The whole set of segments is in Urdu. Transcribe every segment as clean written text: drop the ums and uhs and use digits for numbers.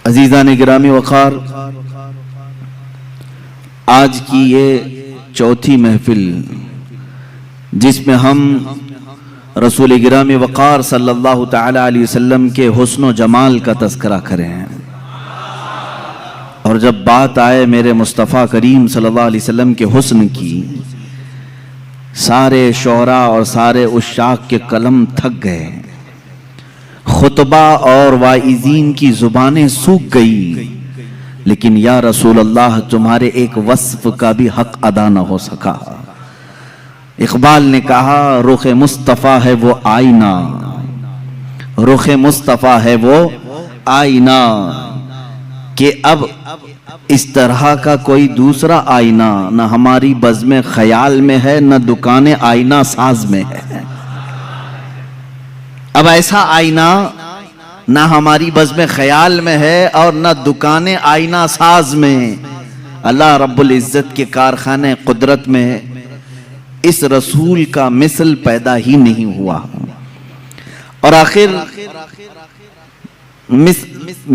عزیزان گرامی وقار، آج کی یہ چوتھی محفل جس میں ہم رسول گرامی وقار صلی اللہ تعالی علیہ وسلم کے حسن و جمال کا تذکرہ کریں ہیں، اور جب بات آئے میرے مصطفیٰ کریم صلی اللہ علیہ وسلم کے حسن کی، سارے شعراء اور سارے عشاق کے قلم تھک گئے، خطبہ اور واعظین کی زبانیں سوکھ گئی، لیکن یا رسول اللہ تمہارے ایک وصف کا بھی حق ادا نہ ہو سکا۔ اقبال نے کہا رخ مصطفیٰ ہے وہ آئینہ، رخ مصطفیٰ ہے وہ آئینہ، کہ اب اس طرح کا کوئی دوسرا آئینہ نہ ہماری بزم خیال میں ہے، نہ دکان آئینہ ساز میں ہے۔ اب ایسا آئینہ نہ ہماری بزم خیال میں ہے اور نہ دکان آئینہ ساز میں، اللہ رب العزت کے کارخانے قدرت میں اس رسول کا مثل پیدا ہی نہیں ہوا۔ اور آخر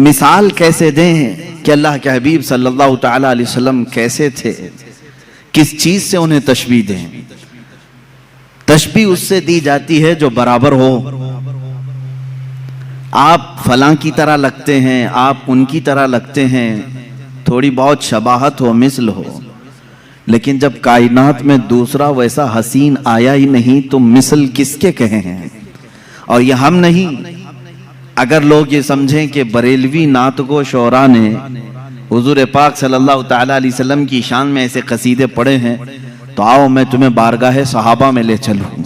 مثال کیسے دیں کہ اللہ کے حبیب صلی اللہ تعالی علیہ وسلم کیسے تھے، کس چیز سے انہیں تشبیہ دیں؟ تشبیہ اس سے دی جاتی ہے جو برابر ہو۔ آپ فلاں کی طرح لگتے ہیں، آپ ان کی طرح لگتے ہیں، تھوڑی بہت شباہت ہو، مثل ہو، لیکن جب کائنات میں دوسرا ویسا حسین آیا ہی نہیں تو مثل کس کے کہے ہیں؟ اور یہ ہم نہیں، اگر لوگ یہ سمجھیں کہ بریلوی نعت گو شعراء نے حضور پاک صلی اللہ تعالی علیہ وسلم کی شان میں ایسے قصیدے پڑھے ہیں تو آؤ میں تمہیں بارگاہ صحابہ میں لے چلوں۔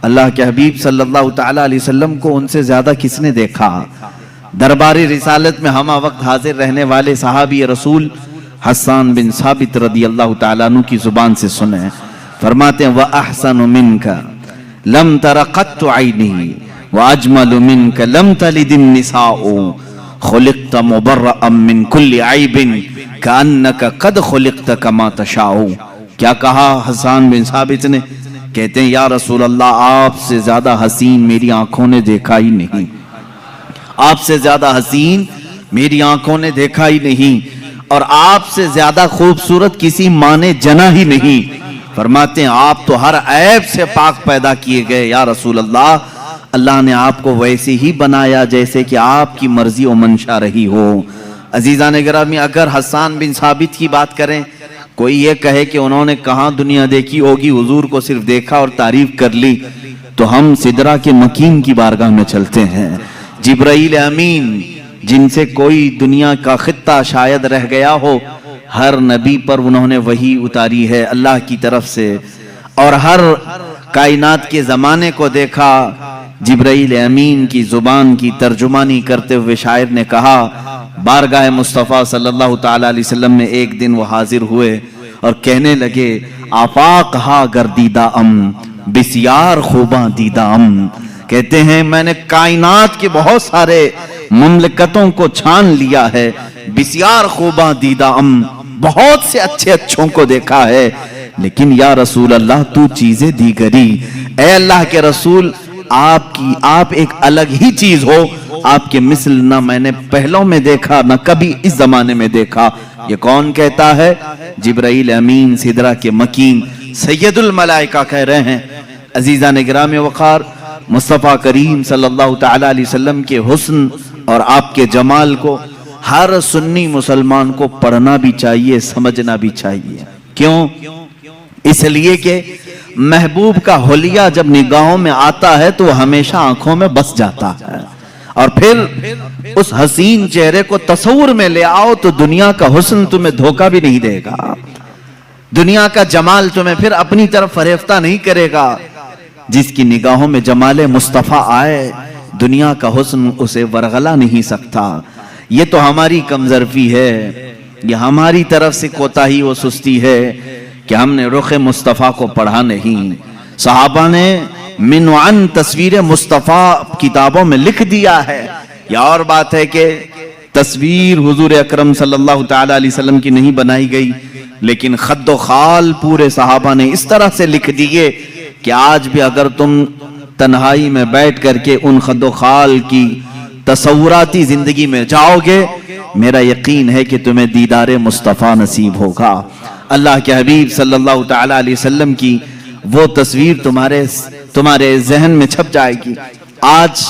اللہ کے حبیب صلی اللہ تعالی علیہ وسلم کو ان سے زیادہ کس نے دیکھا؟ درباری رسالت میں ہمہ وقت حاضر رہنے والے صحابی رسول حسان بن ثابت رضی اللہ تعالیٰ عنہ کی زبان سے سنیں، فرماتے ہیں وَأَحْسَنُ مِنْكَ لَمْ تَرَ قَطُّ عَيْنِي وَأَجْمَلُ مِنْكَ لَمْ تَلِدِ النِّسَاءُ خُلِقْتَ مُبَرَّأً مِّن كُلِّ عَيْبٍ كَأَنَّكَ قَدْ خُلِقْتَ كَمَا تَشَاءُ۔ کیا کہا حسان بن ثابت نے؟ کہتے ہیں یا رسول اللہ آپ سے زیادہ حسین میری آنکھوں نے دیکھا ہی نہیں، آپ سے زیادہ حسین میری آنکھوں نے دیکھا ہی نہیں، اور آپ سے زیادہ خوبصورت کسی ماں نے جنا ہی نہیں۔ فرماتے ہیں آپ تو ہر عیب سے پاک پیدا کیے گئے یا رسول اللہ، اللہ نے آپ کو ویسے ہی بنایا جیسے کہ آپ کی مرضی و منشا رہی ہو۔ عزیزان گرامی، اگر حسان بن ثابت کی بات کریں، کوئی یہ کہے کہ انہوں نے کہاں دنیا دیکھی ہوگی، حضور کو صرف دیکھا اور تعریف کر لی، تو ہم سدرہ کے مکین کی بارگاہ میں چلتے ہیں۔ جبرائیل امین جن سے کوئی دنیا کا خطہ شاید رہ گیا ہو، ہر نبی پر انہوں نے وحی اتاری ہے اللہ کی طرف سے، اور ہر کائنات کے زمانے کو دیکھا۔ جبرائیل امین کی زبان کی ترجمانی کرتے ہوئے شاعر نے کہا بارگاہ مصطفیٰ صلی اللہ تعالی علیہ وسلم میں ایک دن وہ حاضر ہوئے اور کہنے لگے آفاق ہا گردیدہ بسیار خوباں دیدہ کہتے ہیں میں نے کائنات کے بہت سارے مملکتوں کو چھان لیا ہے، بسیار خوباں دیدہ بہت سے اچھے اچھوں کو دیکھا ہے، لیکن یا رسول اللہ تو چیزیں دیگری، اے اللہ کے رسول آپ ایک الگ ہی چیز ہو، آپ کے مثل نہ میں نے پہلوں میں دیکھا نہ کبھی اس زمانے میں دیکھا۔ یہ کون کہتا ہے؟ جبرائیل امین سدرہ کے مکین سید الملائکہ کہہ رہے ہیں۔ عزیزان گرامی وقار، مصطفیٰ کریم صلی اللہ تعالی علیہ وسلم کے حسن اور آپ کے جمال کو ہر سنی مسلمان کو پڑھنا بھی چاہیے، سمجھنا بھی چاہیے۔ کیوں؟ اس لیے کہ محبوب کا حلیہ جب نگاہوں میں آتا ہے تو وہ ہمیشہ آنکھوں میں بس جاتا ہے، اور پھر اس حسین چہرے کو تصور میں لے آؤ تو دنیا کا حسن تمہیں دھوکہ بھی نہیں دے گا، دنیا کا جمال تمہیں پھر اپنی طرف فریفتہ نہیں کرے گا۔ جس کی نگاہوں میں جمال مصطفیٰ آئے دنیا کا حسن اسے ورغلا نہیں سکتا۔ یہ تو ہماری کمظرفی ہے، یہ ہماری طرف سے کوتاہی و سستی ہے کہ ہم نے رخ مصطفیٰ کو پڑھا نہیں۔ صحابہ نے من وعن تصویر مصطفیٰ کتابوں میں لکھ دیا ہے۔ یہ اور بات ہے کہ تصویر حضور اکرم صلی اللہ تعالی علیہ وسلم کی نہیں بنائی گئی، لیکن خد و خال پورے صحابہ نے اس طرح سے لکھ دیے کہ آج بھی اگر تم تنہائی میں بیٹھ کر کے ان خد و خال کی تصوراتی زندگی میں جاؤ گے، میرا یقین ہے کہ تمہیں دیدار مصطفیٰ نصیب ہوگا۔ اللہ کے حبیب صلی اللہ تعالیٰ علیہ وسلم کی وہ تصویر تمہارے ذہن میں چھپ جائے گی۔ آج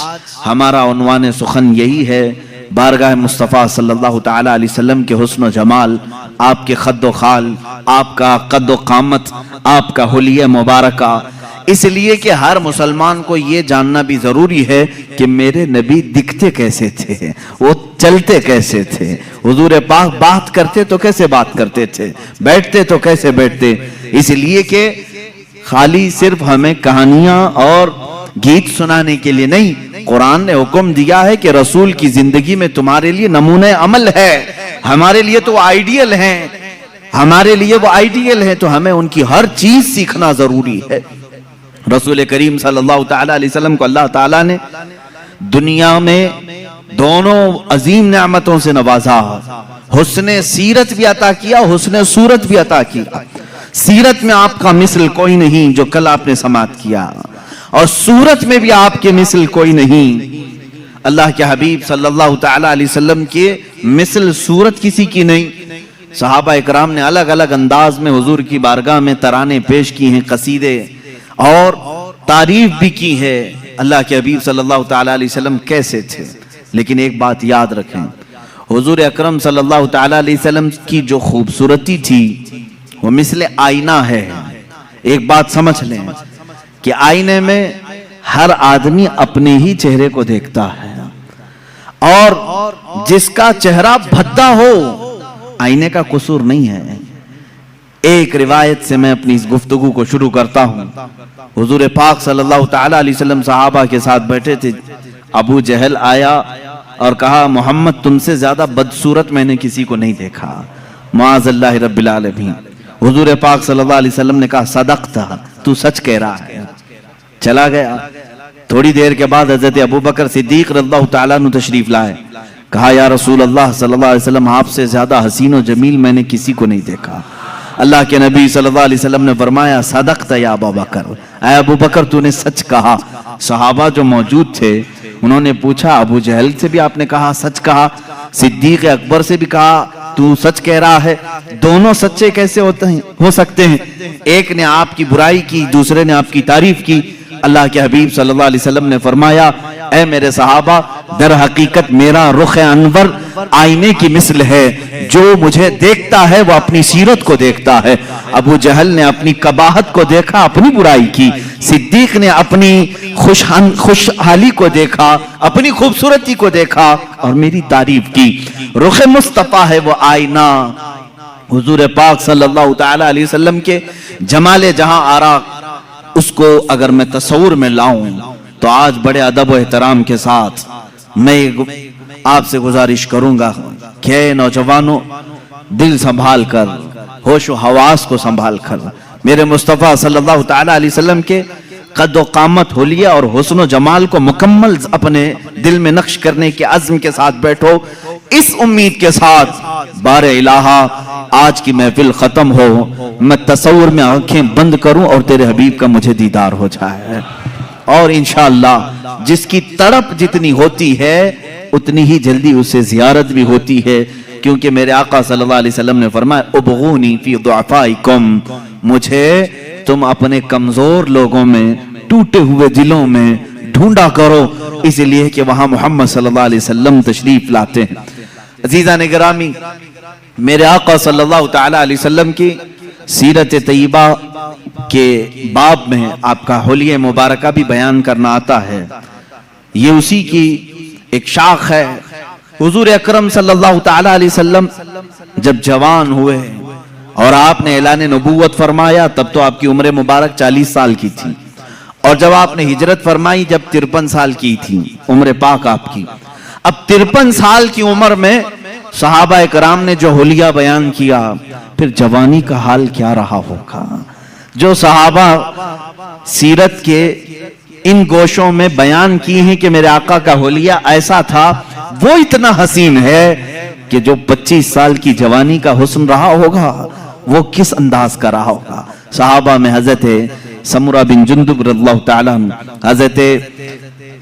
ہمارا عنوان سخن یہی ہے، بارگاہ مصطفیٰ صلی اللہ تعالیٰ علیہ وسلم کے حسن و جمال، آپ کے خد و خال، آپ کا قد و قامت، آپ کا حلیہ مبارکہ، اس لیے کہ ہر مسلمان کو یہ جاننا بھی ضروری ہے کہ میرے نبی دکھتے کیسے تھے، وہ چلتے کیسے تھے، حضور پاک بات کرتے تو کیسے بات کرتے تھے، بیٹھتے تو کیسے بیٹھتے۔ اس لیے کہ خالی صرف ہمیں کہانیاں اور گیت سنانے کے لیے نہیں، قرآن نے حکم دیا ہے کہ رسول کی زندگی میں تمہارے لیے نمونہ عمل ہے، ہمارے لیے تو آئیڈیل ہیں، ہمارے لیے وہ آئیڈیل ہیں، تو ہمیں ان کی ہر چیز سیکھنا ضروری ہے۔ رسول کریم صلی اللہ تعالیٰ علیہ وسلم کو اللہ تعالیٰ نے دنیا میں دونوں عظیم نعمتوں سے نوازا، حسن سیرت بھی عطا کیا، حسن صورت بھی عطا کیا۔ سیرت میں آپ کا مثل کوئی نہیں جو کل آپ نے سماعت کیا، اور صورت میں بھی آپ کے مثل کوئی نہیں۔ اللہ کے حبیب صلی اللہ تعالیٰ علیہ وسلم کے مثل صورت کسی کی نہیں۔ صحابہ اکرام نے الگ الگ انداز میں حضور کی بارگاہ میں ترانے پیش کی ہیں، قصیدے اور تعریف بھی کی ہے اللہ کے حبیب صلی اللہ تعالیٰ علیہ وسلم کیسے تھے۔ لیکن ایک بات یاد رکھیں، حضور اکرم صلی اللہ تعالیٰ علیہ وسلم کی جو خوبصورتی تھی وہ مثل آئینہ ہے۔ ایک بات سمجھ لیں کہ آئینے میں ہر آدمی اپنے ہی چہرے کو دیکھتا ہے، اور جس کا چہرہ بھدا ہو آئینے کا قصور نہیں ہے۔ ایک روایت سے میں اپنی اس گفتگو کو شروع کرتا ہوں۔ حضور پاک صلی اللہ تعالیٰ علیہ وسلم صحابہ کے ساتھ بیٹھے تھے، ابو جہل آیا اور کہا محمد تم سے زیادہ بدصورت میں نے کسی کو نہیں دیکھا، معاذ اللہ رب العالمین۔ حضور پاک صلی اللہ علیہ وسلم نے کہا صدقتا، تو سچ کہہ رہا ہے، چلا گیا۔ تھوڑی دیر کے بعد حضرت ابو بکر صدیق رضی اللہ تعالیٰ عنہ تشریف لائے، کہا یا رسول اللہ صلی اللہ علیہ وسلم آپ سے زیادہ حسین و جمیل میں نے کسی کو نہیں دیکھا۔ اللہ کے نبی صلی اللہ علیہ وسلم نے فرمایا صدقت یا ابو بکر، اے ابو بکر تو نے سچ کہا۔ صحابہ جو موجود تھے انہوں نے پوچھا ابو جہل سے بھی آپ نے کہا سچ کہا، صدیق اکبر سے بھی کہا تو سچ کہہ رہا ہے، دونوں سچے کیسے ہو سکتے ہیں؟ ایک نے آپ کی برائی کی، دوسرے نے آپ کی تعریف کی۔ اللہ کے حبیب صلی اللہ علیہ وسلم نے فرمایا اے میرے صحابہ، در حقیقت میرا رخ انور آئینے کی مثل ہے، جو مجھے دیکھتا ہے وہ اپنی سیرت کو دیکھتا ہے۔ ابو جہل نے اپنی قباحت کو دیکھا، اپنی برائی کی، صدیق نے اپنی خوشحالی کو دیکھا، اپنی خوبصورتی کو دیکھا اور میری تعریف کی۔ رخ مصطفیٰ ہے وہ آئینہ، حضور پاک صلی اللہ تعالیٰ علیہ وسلم کے جمال جہاں آرا، اس کو اگر میں تصور میں لاؤں تو آج بڑے ادب و احترام کے ساتھ میں آپ سے گزارش کروں گا کہ اے نوجوانوں، دل سنبھال کر، ہوش و حواس کو سنبھال کر میرے مصطفیٰ صلی اللہ تعالیٰ علیہ وسلم کے قد و قامت، حلیہ اور حسن و جمال کو مکمل اپنے دل میں نقش کرنے کے عزم کے ساتھ بیٹھو، اس امید کے ساتھ بار الہا آج کی محفل ختم ہو، میں تصور میں آنکھیں بند کروں اور تیرے حبیب کا مجھے دیدار ہو جائے، اور انشاءاللہ جس کی تڑپ جتنی ہوتی ہے اتنی ہی جلدی اسے زیارت بھی ہوتی ہے، کیونکہ میرے آقا صلی اللہ علیہ وسلم نے فرمایا ابغونی فی ضعفائکم، مجھے تم اپنے کمزور لوگوں میں، ٹوٹے ہوئے دلوں میں ڈھونڈا کرو، اس لیے کہ وہاں محمد صلی اللہ علیہ وسلم تشریف لاتے ہیں۔ عزیزان گرامی، میرے آقا صلی اللہ تعالیٰ علیہ وسلم کی سیرت طیبہ کے باب میں آپ کا حلیہ مبارکہ بھی بیان کرنا آتا ہے، یہ اسی کی ایک شاخ ہے۔ حضور اکرم صلی اللہ تعالیٰ علیہ وسلم جب جوان ہوئے اور آپ نے اعلان نبوت فرمایا تب تو آپ کی عمر مبارک 40 سال کی تھی، اور جب آپ نے ہجرت فرمائی جب 53 سال کی تھی عمر پاک آپ کی۔ اب 53 سال کی عمر میں صحابہ اکرام نے جو حلیہ بیان کیا، پھر جوانی کا حال کیا رہا ہوگا؟ جو صحابہ سیرت کے ان گوشوں میں بیان کی ہیں کہ میرے آقا کا حلیہ ایسا تھا، وہ اتنا حسین ہے کہ جو 25 سال کی جوانی کا حسن رہا ہوگا وہ کس انداز کا رہا ہوگا۔ صحابہ میں حضرت سمرہ بن جندب رضی اللہ تعالیٰ عنہ، حضرت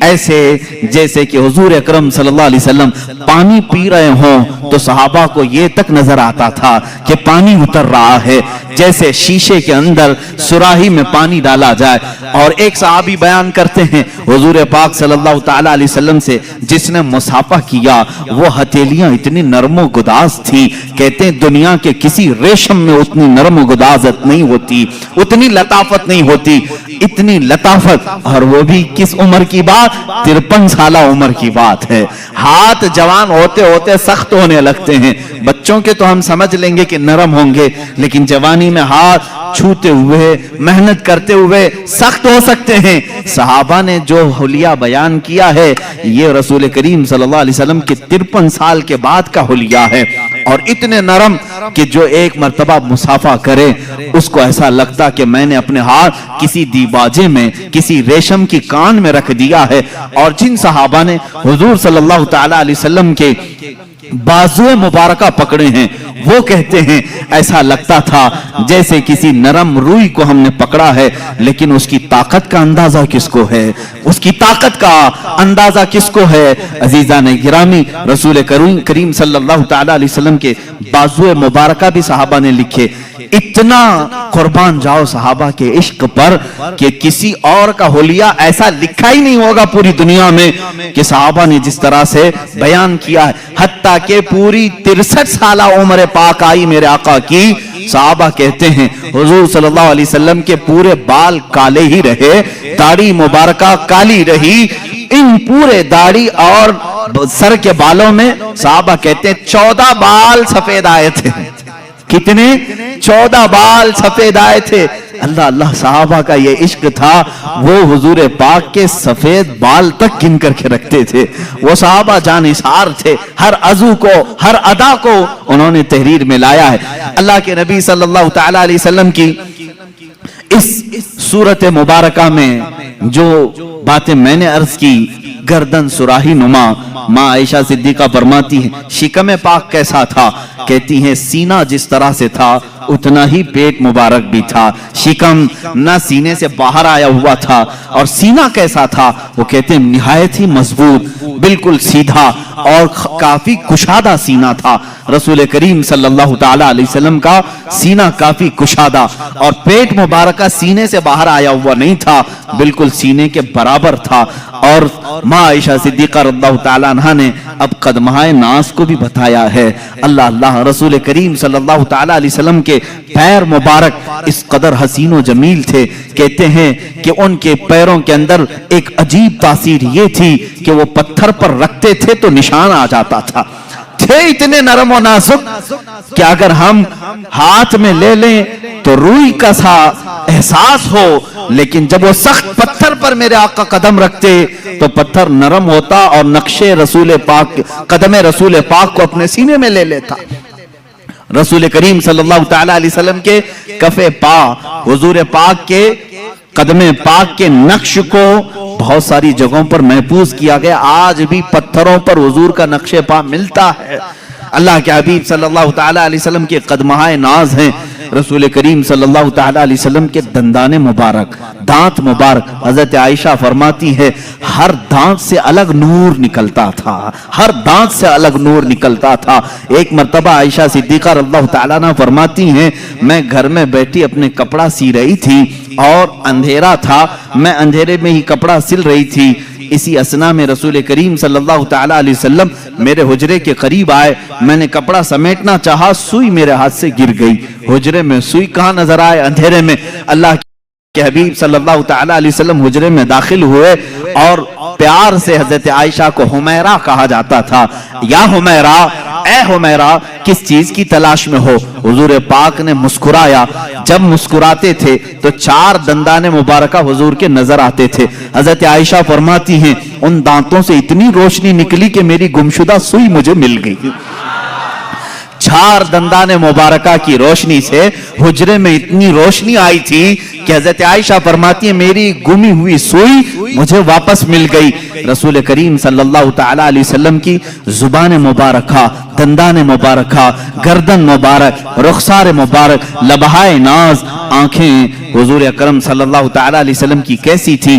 ایسے جیسے کہ حضور اکرم صلی اللہ علیہ وسلم پانی پی رہے ہوں تو صحابہ کو یہ تک نظر آتا تھا کہ پانی اتر رہا ہے، جیسے شیشے کے اندر سراہی میں پانی ڈالا جائے۔ اور ایک صحابی بیان کرتے ہیں حضور پاک صلی اللہ تعالی علیہ وسلم سے جس نے مصافحہ کیا، وہ ہتھیلیاں اتنی نرم و گداز تھی، کہتے ہیں دنیا کے کسی ریشم میں اتنی نرم و گدازت نہیں ہوتی، اتنی لطافت نہیں ہوتی، اتنی لطافت۔ اور وہ بھی کس عمر کی بات؟ 53 سالہ عمر کی بات ہے۔ ہاتھ جوان ہوتے ہوتے سخت ہونے لگتے ہیں۔ بچوں کے تو ہم سمجھ لیں گے کہ نرم ہوں گے، لیکن جوانی میں ہاتھ چھوتے ہوئے محنت کرتے ہوئے سخت ہو سکتے ہیں۔ صحابہ نے جو حلیہ بیان کیا ہے یہ رسول کریم صلی اللہ علیہ وسلم کے 53 سال کے بعد کا حلیہ ہے، اور اتنے نرم کہ جو ایک مرتبہ مصافحہ کرے اس کو ایسا لگتا کہ میں نے اپنے ہاتھ کسی دیباجے میں، کسی ریشم کی کان میں رکھ دیا ہے۔ اور جن صحابہ نے حضور صلی اللہ تعالی علیہ وسلم کے بازو مبارکہ پکڑے ہیں وہ کہتے ہیں ایسا لگتا تھا جیسے کسی نرم روئی کو ہم نے پکڑا ہے، لیکن اس کی طاقت کا اندازہ کس کو ہے؟ اس کی طاقت کا اندازہ کس کو ہے؟ عزیزان گرامی، رسول کریم صلی اللہ تعالی علیہ وسلم کے بازو مبارکہ بھی صحابہ نے لکھے۔ اتنا قربان جاؤ صحابہ کے عشق پر کہ کسی اور کا حلیہ ایسا لکھا ہی نہیں ہوگا پوری دنیا میں کہ صحابہ نے جس طرح سے بیان کیا ہے۔ حتیٰ کہ پوری 63 سالہ عمر پاک آئی میرے آقا کی، صحابہ کہتے ہیں حضور صلی اللہ علیہ وسلم کے پورے بال کالے ہی رہے، داڑھی مبارکہ کالی رہی۔ ان پورے داڑھی اور سر کے بالوں میں صحابہ کہتے ہیں 14 بال سفید آئے تھے۔ کتنے؟ 14 بال سفید آئے تھے۔ اللہ اللہ، صحابہ کا یہ عشق تھا، وہ حضور پاک کے سفید بال تک گن کر کے رکھتے تھے۔ وہ صحابہ جانثار تھے، ہر عضو کو، ہر ادا کو انہوں نے تحریر میں لایا ہے۔ اللہ کے نبی صلی اللہ تعالی علیہ وسلم کی اس صورت مبارکہ میں جو باتیں میں نے عرض کی، گردن سراہی نما، ماں عائشہ صدیقہ فرماتی ہیں شکم پاک کیسا تھا؟ کہتی ہیں سینہ جس طرح سے تھا اتنا ہی پیٹ مبارک بھی تھا، شکم نہ سینے سے باہر آیا ہوا تھا۔ اور سینہ کیسا تھا؟ وہ کہتے ہیں نہایت ہی مضبوط، بالکل سیدھا اور کافی کشادہ سینہ تھا۔ رسول کریم صلی اللہ تعالی علیہ وسلم کا سینہ کافی کشادہ، اور پیٹ مبارکہ سینے سے باہر آیا ہوا نہیں تھا، بالکل سینے کے برابر تھا۔ اور ماں عائشہ صدیقہ رضی اللہ تعالی عنہا نے اب قدمہ ناز کو بھی بتایا ہے۔ اللہ اللہ، رسول کریم صلی اللہ تعالی علیہ وسلم کے پیر مبارک اس قدر حسین و جمیل تھے، کہتے ہیں کہ ان کے پیروں کے اندر ایک عجیب تاثیر یہ تھی کہ وہ پتھر پر رکھتے تھے تو نشان آ جاتا تھا، تھے اتنے نرم و نازک کہ اگر ہم ہاتھ میں لے لیں تو روئی کا سا احساس ہو، لیکن جب وہ سخت پتھر پر میرے آقا قدم رکھتے تو پتھر نرم ہوتا اور نقشے رسول پاک، قدم رسول پاک کو اپنے سینے میں لے لیتا۔ رسول کریم صلی اللہ تعالی علیہ وسلم کے کف پا، حضور پاک کے قدم پاک کے نقش کو بہت ساری جگہوں پر محفوظ کیا گیا، آج بھی پتھروں پر حضور کا نقش پا ملتا ہے۔ اللہ کے حبیب صلی اللہ تعالی علیہ وسلم کے قدمہ ناز ہیں۔ رسول کریم صلی اللہ تعالی علیہ وسلم کے دندان مبارک، دانت مبارک، حضرت عائشہ فرماتی ہے ہر دانت سے الگ نور نکلتا تھا، ہر دانت سے الگ نور نکلتا تھا۔ ایک مرتبہ عائشہ صدیقہ رضی اللہ تعالیٰ عنہ فرماتی ہیں میں گھر میں بیٹھی اپنے کپڑا سی رہی تھی اور اندھیرا تھا، میں اندھیرے میں ہی کپڑا سل رہی تھی۔ اسی اسنا میں رسول کریم صلی اللہ تعالی علیہ وسلم میرے حجرے کے قریب آئے، میں نے کپڑا سمیٹنا چاہا، سوئی میرے ہاتھ سے گر گئی۔ حجرے میں سوئی کہاں نظر آئے؟ اندھیرے میں۔ اللہ کہ حبیب صلی اللہ تعالی علیہ وسلم حجرے میں داخل ہوئے اور پیار سے حضرت عائشہ کو حمیرہ کہا جاتا تھا، یا حمیرہ، اے حمیرہ کس چیز کی تلاش میں ہو؟ حضور پاک نے مسکرایا، جب مسکراتے تھے تو 4 دندان مبارکہ حضور کے نظر آتے تھے۔ حضرت عائشہ فرماتی ہیں ان دانتوں سے اتنی روشنی نکلی کہ میری گمشدہ سوئی مجھے مل گئی۔ 4 دندان مبارکہ کی روشنی سے حجرے میں اتنی روشنی آئی تھی کہ حضرت عائشہ فرماتی ہے میری گمی ہوئی سوئی مجھے واپس مل گئی۔ رسول کریم صلی اللہ تعالی علیہ وسلم کی زبان مبارکہ، دندان مبارکہ، گردن مبارک، رخسار مبارک، لبہائے ناز، آنکھیں حضور اکرم صلی اللہ تعالی علیہ وسلم کی کیسی تھی؟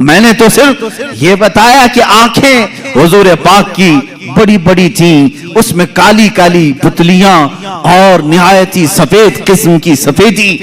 میں نے تو صرف یہ بتایا کہ آنکھیں حضور پاک کی بڑی بڑی تھیں، اس میں کالی کالی پتلیاں اور نہایت ہی سفید قسم کی سفیدی.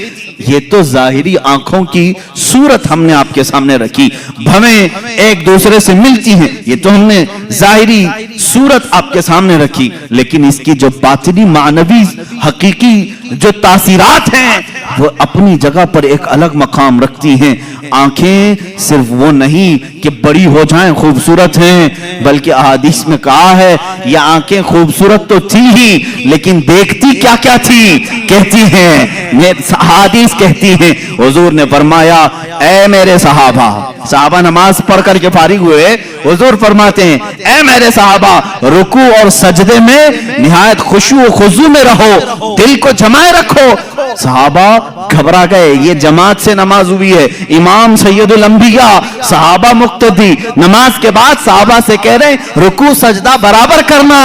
یہ تو ظاہری آنکھوں کی صورت ہم نے آپ کے سامنے رکھی. بھویں ایک دوسرے سے ملتی ہیں، یہ تو ہم نے ظاہری صورت آپ کے سامنے رکھی، لیکن اس کی جو باطنی معنوی حقیقی جو تاثیرات ہیں وہ اپنی جگہ پر ایک الگ مقام رکھتی ہیں. آنکھیں صرف وہ نہیں کہ بڑی ہو جائیں خوبصورت ہیں، بلکہ احادیث میں کہا ہے یہ آنکھیں خوبصورت تو تھی ہی، لیکن دیکھتی کیا کیا تھی؟ کہتی ہیں، احادیث کہتی ہیں، حضور نے فرمایا اے میرے صحابہ نماز پڑھ کر کے فارغ ہوئے، حضور فرماتے ہیں اے میرے صحابہ رکوع اور سجدے میں نہایت خشوع و خضوع میں رہو، دل کو جمائے رکھو. صحابہ گھبرا گئے، یہ جماعت سے نماز ہوئی ہے، امام سید الانبیاء، صحابہ مقتدی، نماز کے بعد صحابہ سے کہہ رہے ہیں رکوع سجدہ برابر کرنا.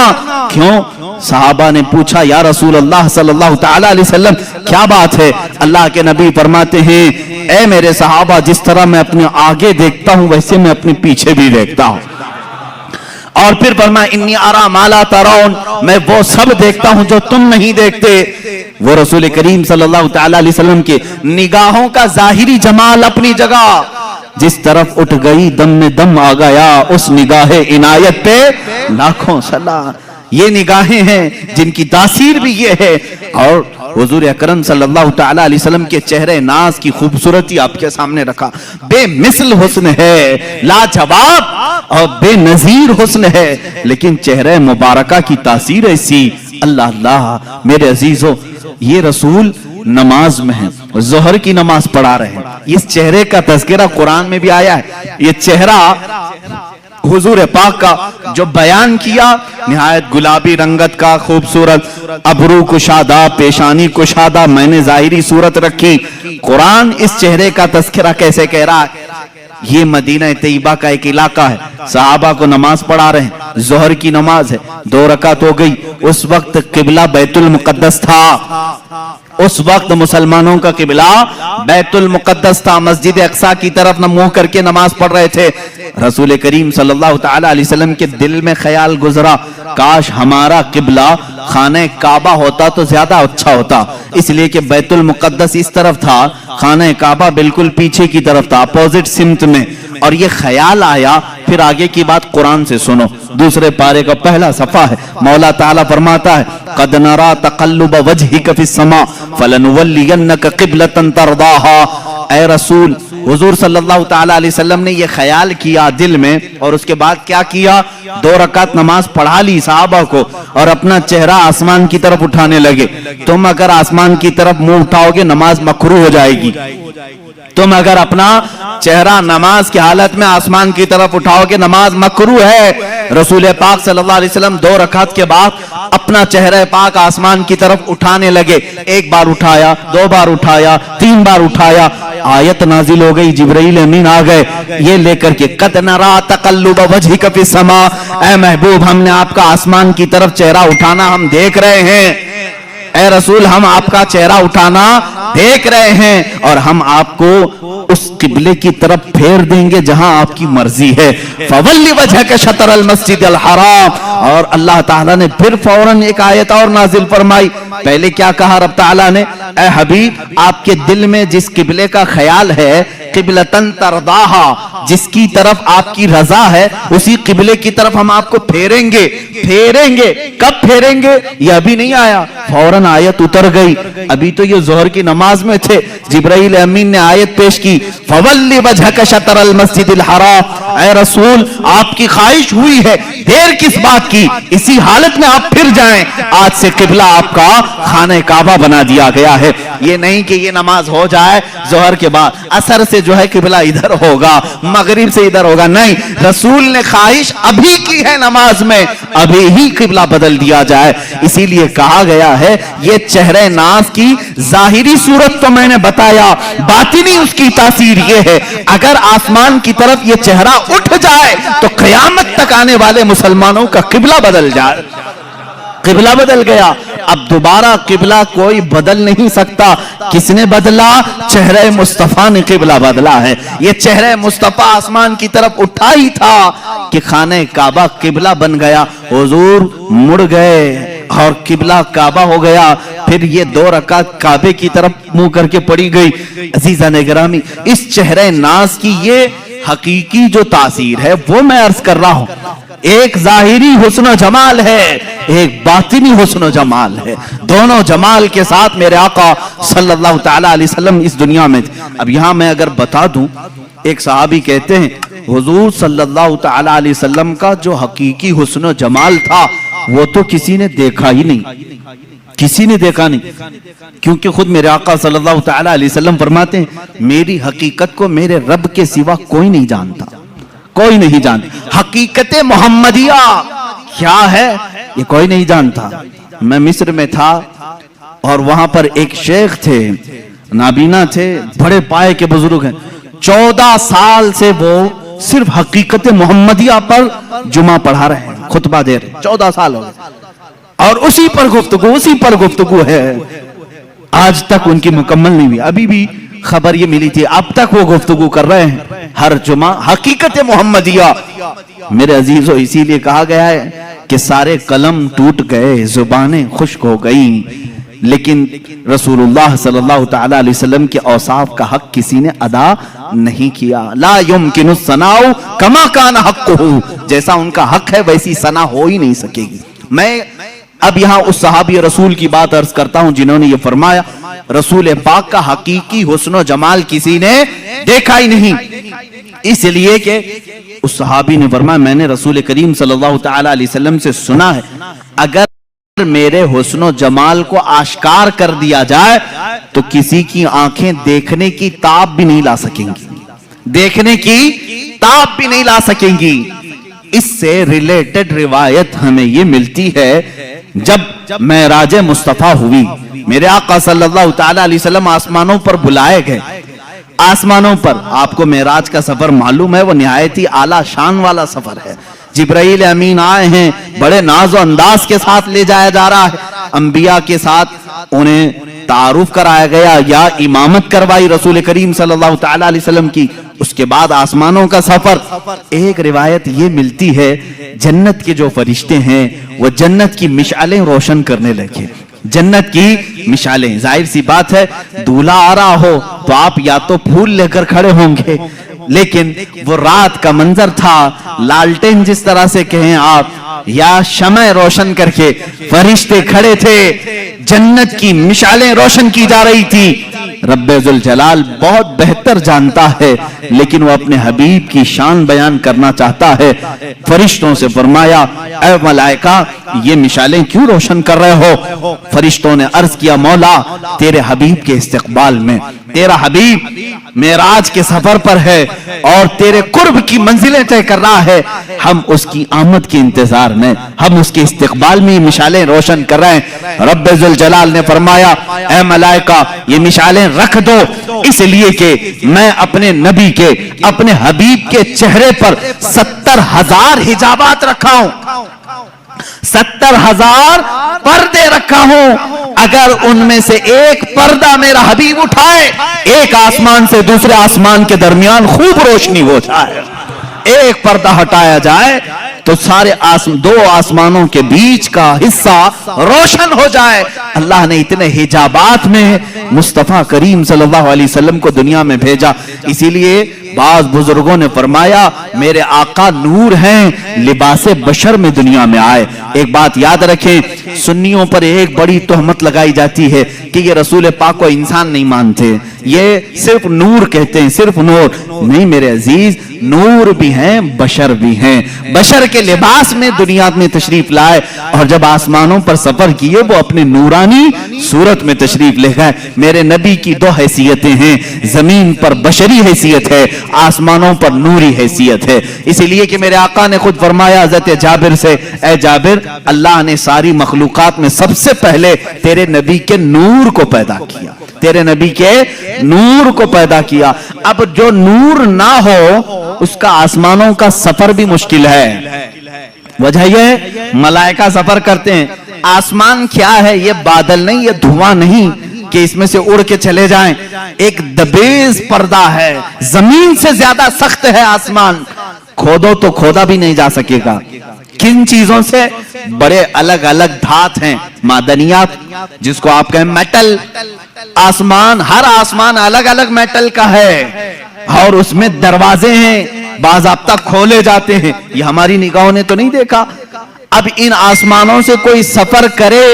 کیوں؟ صحابہ نے پوچھا یا رسول اللہ صلی اللہ تعالی علیہ وسلم کیا بات ہے؟ اللہ کے نبی فرماتے ہیں اے میرے صحابہ جس طرح میں اپنے آگے دیکھتا ہوں ویسے میں اپنے پیچھے بھی دیکھتا ہوں. اور پھر فرمایا انی ارا ما لا ترون، میں وہ سب دیکھتا ہوں جو تم نہیں دیکھتے. وہ رسول کریم صلی اللہ تعالی علیہ وسلم کے نگاہوں کا ظاہری جمال اپنی جگہ، جس طرف اٹھ گئی دم میں دم آ گیا، اس نگاہ عنایت پہ لاکھوں سلام. یہ نگاہیں ہیں جن کی تاثیر بھی یہ ہے. اور حضور اکرم صلی اللہ تعالی علیہ وسلم کے چہرے ناز کی خوبصورتی آپ کے سامنے رکھا. بے مثل حسن ہے، لاجواب اور بے نظیر حسن ہے، لیکن چہرے مبارکہ کی تاثیر ایسی. اللہ اللہ میرے عزیزو، یہ رسول نماز میں ہیں، ظہر کی نماز پڑھا رہے ہیں. اس چہرے کا تذکرہ قرآن میں بھی آیا ہے. یہ چہرہ حضور پاک کا جو بیان کیا نہایت گلابی رنگت کا خوبصورت، ابرو کشادہ، پیشانی کشادہ، میں نے ظاہری صورت رکھی. قرآن اس چہرے کا تذکرہ کیسے کہہ رہا ہے؟ یہ مدینہ طیبہ کا ایک علاقہ ہے، صحابہ کو نماز پڑھا رہے ہیں، ظہر کی نماز ہے، 2 رکعت ہو گئی. اس وقت قبلہ بیت المقدس تھا، اس وقت مسلمانوں کا قبلہ بیت المقدس تھا، مسجد اقصی کی طرف نہ منہ کر کے نماز پڑھ رہے تھے. رسول کریم صلی اللہ تعالی علیہ وسلم کے دل میں خیال گزرا کاش ہمارا قبلہ خانہ کعبہ ہوتا تو زیادہ اچھا ہوتا، اس لیے کہ بیت المقدس اس طرف تھا، خانہ کعبہ بالکل پیچھے کی طرف تھا، اپوزٹ سمت میں. اور یہ خیال آیا. پھر آگے کی بات قرآن سے سنو، دوسرے پارے کا پہلا صفحہ ہے. مولا تعالیٰ فرماتا ہے قد نرا تقلب وجہک فی السماء فلنولینک قبلۃ ترضاها. اے رسول، حضور صلی اللہ تعالی علیہ وسلم نے یہ خیال کیا دل میں، اور اس کے بعد کیا کیا؟ 2 رکعت نماز پڑھا لی صحابہ کو، اور اپنا چہرہ آسمان کی طرف اٹھانے لگے. تم اگر آسمان کی طرف منہ اٹھاؤ گے نماز مکروہ ہو جائے گی. تم اگر اپنا چہرہ نماز کی حالت میں آسمان کی طرف اٹھاؤ گے نماز مکروہ ہے. رسول پاک صلی اللہ علیہ وسلم 2 رکعت کے بعد اپنا چہرہ پاک آسمان کی طرف اٹھانے لگے. 1 بار اٹھایا، 2 بار اٹھایا، 3 بار اٹھایا. آیت نازل ہو گئی، جبرائیل امین آ گئے یہ لے کر کے قد نرا تقلب وجہک فی السماء. اے محبوب، ہم نے آپ کا آسمان کی طرف چہرہ اٹھانا ہم دیکھ رہے ہیں. اے رسول، ہم آپ کا چہرہ اٹھانا دیکھ رہے ہیں، اور ہم آپ کو اس قبلے کی طرف پھیر دیں گے جہاں آپ کی مرضی ہے. فَوَلِّ وَجْهَكَ شَطْرَ الْمَسْجِدِ الْحَرَامِ. اور اللہ تعالیٰ نے پھر فوراً ایک آیت اور نازل فرمائی. پہلے کیا کہا رب تعالیٰ نے؟ اے حبیب، آپ کے دل میں جس قبلے کا خیال ہے قبلتن ترضاہا، جس کی طرف آپ کی رضا ہے اسی قبلے کی طرف ہم آپ کو پھیریں گے. پھیریں گے کب پھیریں گے؟ یہ ابھی نہیں آیا، فوراً آیت اتر گئی. ابھی تو یہ ظہر کی نماز میں تھے، جبرائیل امین نے آیت پیش کی فَوَلِّ وَجْهَكَ شَطْرَ الْمَسْجِدِ الْحَرَامِ. اے رسول، آپ کی خواہش ہوئی ہے، دیر کس بات کی؟ اسی حالت میں آپ پھر جائیں. آج سے قبلہ آپ کا خانہ کعبہ بنا دیا گیا ہے. یہ نہیں کہ یہ نماز ہو جائے ظہر کے بعد عصر سے جو ہے قبلہ ادھر ہوگا، مغرب سے ادھر ہوگا، نہیں. رسول نے خواہش ابھی کی ہے نماز میں، ابھی ہی قبلہ بدل دیا جائے. اسی لیے کہا گیا ہے یہ چہرے ناز کی ظاہری صورت تو میں نے بتایا، باطنی اس کی تاثیر یہ ہے اگر آسمان کی طرف یہ چہرہ اٹھ جائے تو قیامت تک آنے والے مسلمانوں کا قبلہ بدل جائے. قبلہ بدل گیا. اب دوبارہ قبلہ کوئی بدل نہیں سکتا. کس نے بدلا؟ چہرہ مصطفیٰ نے قبلہ بدلا ہے. یہ چہرہ مصطفیٰ آسمان کی طرف اٹھا ہی تھا کہ خانہ کعبہ قبلہ بن گیا. حضور مڑ گئے اور قبلہ کعبہ ہو گیا. پھر یہ 2 رکعت کعبے کی طرف منہ کر کے پڑی گئی. عزیزان گرامی، اس چہرہ ناز کی یہ حقیقی جو تاثیر ہے وہ میں عرض کر رہا ہوں. ایک ظاہری حسن و جمال ہے، ایک باطنی حسن و جمال ہے. دونوں جمال کے ساتھ میرے آقا صلی اللہ تعالی علیہ وسلم اس دنیا میں تھے. اب یہاں میں اگر بتا دوں، ایک صحابی کہتے ہیں حضور صلی اللہ تعالی علیہ وسلم کا جو حقیقی حسن و جمال تھا وہ تو کسی نے دیکھا ہی نہیں، کسی نے دیکھا نہیں. کیونکہ خود میرے آقا صلی اللہ تعالی علیہ وسلم فرماتے ہیں میری حقیقت کو میرے رب کے سوا کوئی نہیں جانتا، کوئی نہیں جانتا. حقیقت محمدیہ کیا ہے یہ کوئی نہیں جانتا. میں مصر میں تھا اور وہاں پر ایک شیخ تھے، نابینا تھے، بڑے پائے کے بزرگ ہیں. 14 سال سے وہ صرف حقیقت محمدیہ پر جمعہ پڑھا رہے ہیں، خطبہ دے رہے ہیں. 14 سال ہو گئے اور اسی پر گفتگو ہے. آج تک ان کی مکمل نہیں ہوئی. ابھی بھی خبر یہ ملی تھی، اب تک وہ گفتگو کر رہے ہیں ہر جمعہ حقیقت محمدیہ. میرے عزیزو، اسی لیے کہا گیا ہے کہ سارے قلم ٹوٹ گئے، زبانیں خشک ہو گئیں، لیکن رسول اللہ صلی اللہ تعالی علیہ وسلم کے اوصاف کا حق کسی نے ادا نہیں کیا. لا یمکن الثناء کما کان حقہ، جیسا ان کا حق ہے ویسی ثنا ہو ہی نہیں سکے گی. میں اب یہاں اس صحابی رسول کی بات عرض کرتا ہوں جنہوں نے یہ فرمایا رسول پاک کا حقیقی حسن و جمال کسی نے دیکھا ہی نہیں. اس لیے کہ اس صحابی نے فرمایا میں نے رسول کریم صلی اللہ تعالی علیہ وسلم سے سنا ہے اگر میرے حسن و جمال کو آشکار کر دیا جائے تو کسی کی آنکھیں دیکھنے کی تاب بھی نہیں لا سکیں گی، دیکھنے کی تاب بھی نہیں لا سکیں گی. اس سے ریلیٹڈ روایت ہمیں یہ ملتی ہے جب معراج مصطفیٰ ہوئی، میرے آقا صلی اللہ تعالی علیہ وسلم آسمانوں پر بلائے گئے. آسمانوں پر آپ کو معراج کا سفر معلوم ہے، وہ نہایت ہی اعلیٰ شان والا سفر ہے. جبرائیل امین آئے ہیں، بڑے ناز و انداز کے ساتھ لے جایا جا رہا ہے. انبیاء کے ساتھ انہیں تعارف کرایا گیا یا امامت کروائی رسول کریم صلی اللہ تعالی علیہ وسلم کی. اس کے بعد آسمانوں کا سفر. ایک روایت یہ ملتی ہے جنت کے جو فرشتے ہیں وہ جنت کی مشعلیں روشن کرنے لگے. جنت کی مشعلیں، ظاہر سی بات ہے دولہا آ رہا ہو تو آپ یا تو پھول لے کر کھڑے ہوں گے، لیکن وہ رات کا منظر تھا، لالٹین جس طرح سے کہیں آپ یا شمع روشن کر کے فرشتے کھڑے تھے، جنت کی مشعلیں روشن کی جا رہی تھی. رب ذوالجلال بہت بہتر جانتا ہے لیکن وہ اپنے حبیب کی شان بیان کرنا چاہتا ہے. فرشتوں سے فرمایا اے ملائکہ یہ مشعلیں کیوں روشن کر رہے ہو؟ فرشتوں نے عرض کیا مولا تیرے حبیب کے استقبال میں، تیرا حبیب معراج کے سفر پر ہے اور تیرے قرب کی منزلیں طے کر رہا ہے، ہم اس کی آمد کے انتظار میں، ہم اس کے استقبال میں مشعلیں روشن کر رہے ہیں. رب ذوالجلال نے فرمایا اے ملائکہ یہ مشعلیں رکھ دو، اس لیے کہ میں اپنے نبی کے، اپنے حبیب کے چہرے پر 70,000 حجابات رکھا ہوں، 70,000 پردے رکھا ہوں. اگر ان میں سے ایک پردہ میرا حبیب اٹھائے، ایک آسمان سے دوسرے آسمان کے درمیان خوب روشنی ہو جائے. ایک پردہ ہٹایا جائے تو سارے دو آسمانوں کے بیچ کا حصہ روشن ہو جائے. اللہ نے اتنے حجابات میں مصطفیٰ کریم صلی اللہ علیہ وسلم کو دنیا میں بھیجا. اسی لیے بعض بزرگوں نے فرمایا میرے آقا نور ہیں، لباس بشر میں دنیا میں آئے. ایک بات یاد رکھیں، سنیوں پر ایک بڑی تہمت لگائی جاتی ہے کہ یہ رسول پاک کو انسان نہیں مانتے، یہ صرف نور کہتے ہیں، صرف نور. نہیں میرے عزیز، نور بھی ہیں بشر بھی ہیں. بشر کے لباس میں دنیا میں تشریف لائے اور جب آسمانوں پر سفر کیے وہ اپنے نورانی صورت میں تشریف لے گئے. میرے نبی کی 2 حیثیتیں ہیں، زمین پر بشری حیثیت ہے، آسمانوں پر نوری حیثیت ہے. اسی لیے کہ میرے آقا نے خود فرمایا حضرت جابر سے اے جابر اللہ نے ساری مخلوقات میں سب سے پہلے تیرے نبی کے نور کو پیدا کیا، تیرے نبی کے نور کو پیدا کیا. اب جو نور نہ ہو اس کا آسمانوں کا سفر بھی مشکل ہے. وجہ یہ ملائکہ سفر کرتے ہیں، آسمان کیا ہے؟ یہ بادل نہیں، یہ دھواں نہیں کہ اس میں سے اڑ کے چلے جائیں، ایک دبیز پردہ ہے، زمین سے زیادہ سخت ہے آسمان، کھودو تو کھودا بھی نہیں جا سکے گا۔ کن چیزوں سے؟ بڑے الگ الگ دھات ہیں، معدنیات، جس کو آپ کہیں میٹل۔ آسمان، ہر آسمان الگ الگ میٹل کا ہے، اور اس میں دروازے ہیں، باضابطہ کھولے جاتے ہیں، یہ ہماری نگاہوں نے تو نہیں دیکھا۔ اب ان آسمانوں سے کوئی سفر کرے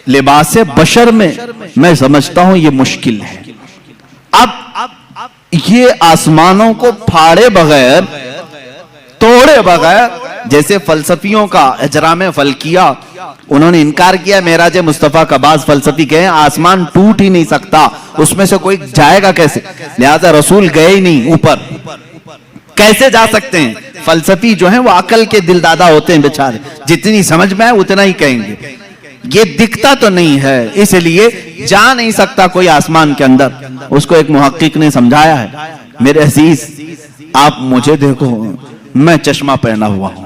لباس بشر میں سمجھتا ہوں یہ مشکل ہے۔ اب یہ آسمانوں کو پھاڑے بغیر، توڑے بغیر، جیسے فلسفیوں کا اجرام فلکیہ، انہوں نے انکار کیا معراج مصطفیٰ کا، بعض فلسفی کہیں آسمان ٹوٹ ہی نہیں سکتا، اس میں سے کوئی جائے گا کیسے؟ لہذا رسول گئے ہی نہیں اوپر، کیسے جا سکتے ہیں؟ فلسفی جو ہیں وہ عقل کے دل دادا ہوتے ہیں بیچارے، جتنی سمجھ میں ہے اتنا ہی کہیں گے، یہ دکھتا تو نہیں ہے اس لیے جا نہیں سکتا کوئی آسمان کے اندر۔ اس کو ایک محقق نے سمجھایا ہے، میرے عزیز آپ مجھے دیکھو، میں چشمہ پہنا ہوا ہوں،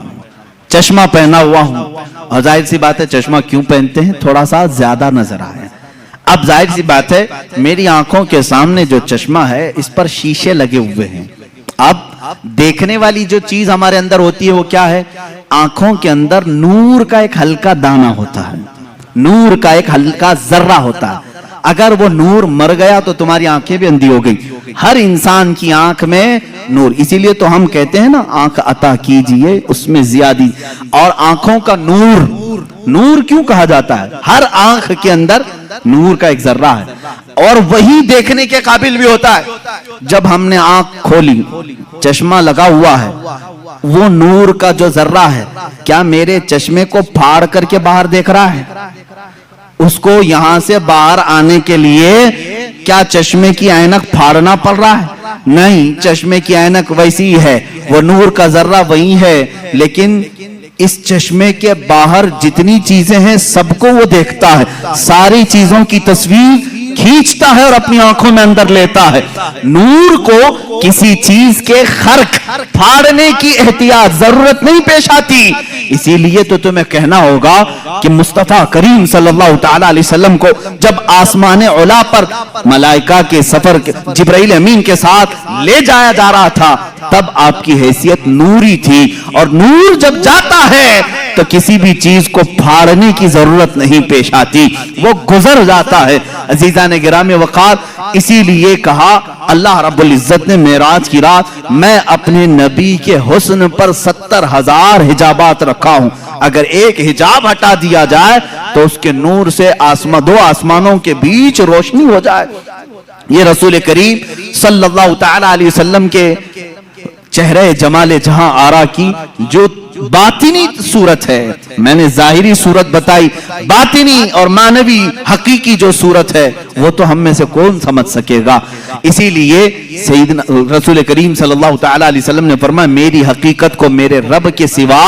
چشمہ پہنا ہوا ہوں، اور ظاہر سی بات ہے چشمہ کیوں پہنتے ہیں؟ تھوڑا سا زیادہ نظر آئے۔ اب ظاہر سی بات ہے میری آنکھوں کے سامنے جو چشمہ ہے اس پر شیشے لگے ہوئے ہیں، اب دیکھنے والی جو چیز ہمارے اندر ہوتی ہے وہ کیا ہے؟ آنکھوں کے اندر نور کا ایک ہلکا دانہ ہوتا ہے، نور کا ایک ہلکا ذرہ ہوتا ہے، اگر وہ نور مر گیا تو تمہاری آنکھیں بھی اندھی ہو گئی۔ ہر انسان کی آنکھ میں نور، اسی لیے تو ہم کہتے ہیں نا آنکھ عطا کیجئے اس میں زیادی، اور آنکھوں کا نور، نور کیوں کہا جاتا ہے؟ ہر آنکھ کے اندر نور کا ایک ذرہ ہے، اور وہی دیکھنے کے قابل بھی ہوتا ہے۔ جب ہم نے آنکھ کھولی، چشمہ لگا ہوا ہے، وہ نور کا جو ذرہ ہے کیا میرے چشمے کو پھاڑ کر کے باہر دیکھ رہا ہے؟ اس کو یہاں سے باہر آنے کے لیے کیا چشمے کی اینک پھاڑنا پڑ رہا ہے؟ نہیں، چشمے کی اینک ویسی ہے، وہ نور کا ذرہ وہی ہے، لیکن اس چشمے کے باہر جتنی چیزیں ہیں سب کو وہ دیکھتا ہے، ساری چیزوں کی تصویر کھینچتا ہے اور اپنی آنکھوں میں اندر لیتا ہے۔ نور کو کسی چیز کے خرق پھاڑنے کی احتیاط ضرورت نہیں پیش آتی، اسی لیے تو تمہیں کہنا ہوگا کہ مصطفیٰ کریم صلی اللہ تعالی علیہ وسلم کو جب آسمان علا پر ملائکہ کے سفر جبرائیل امین کے ساتھ لے جایا جا رہا تھا تب آپ کی حیثیت نوری تھی، اور نور جب جاتا ہے تو کسی بھی چیز کو پھاڑنے کی ضرورت نہیں پیش آتی، وہ گزر جاتا ہے۔ عزیزان گرامی وقار، اسی لیے کہا اللہ رب العزت نے معراج کی رات میں اپنے نبی کے حسن پر 70,000 حجابات رکھا ہوں، اگر ایک حجاب ہٹا دیا جائے تو اس کے نور سے دو آسمانوں کے بیچ روشنی ہو جائے۔ یہ رسول کریم صلی اللہ تعالی علیہ وسلم کے چہرے جمال جہاں آرا کی جو باطنی صورت ہے، میں نے ظاہری صورت بتائی، باطنی اور معنوی حقیقی جو صورت ہے وہ تو ہم میں سے کون سمجھ سکے گا۔ اسی لیے سیدنا رسول کریم صلی اللہ تعالی علیہ وسلم نے فرمایا میری حقیقت کو میرے رب کے سوا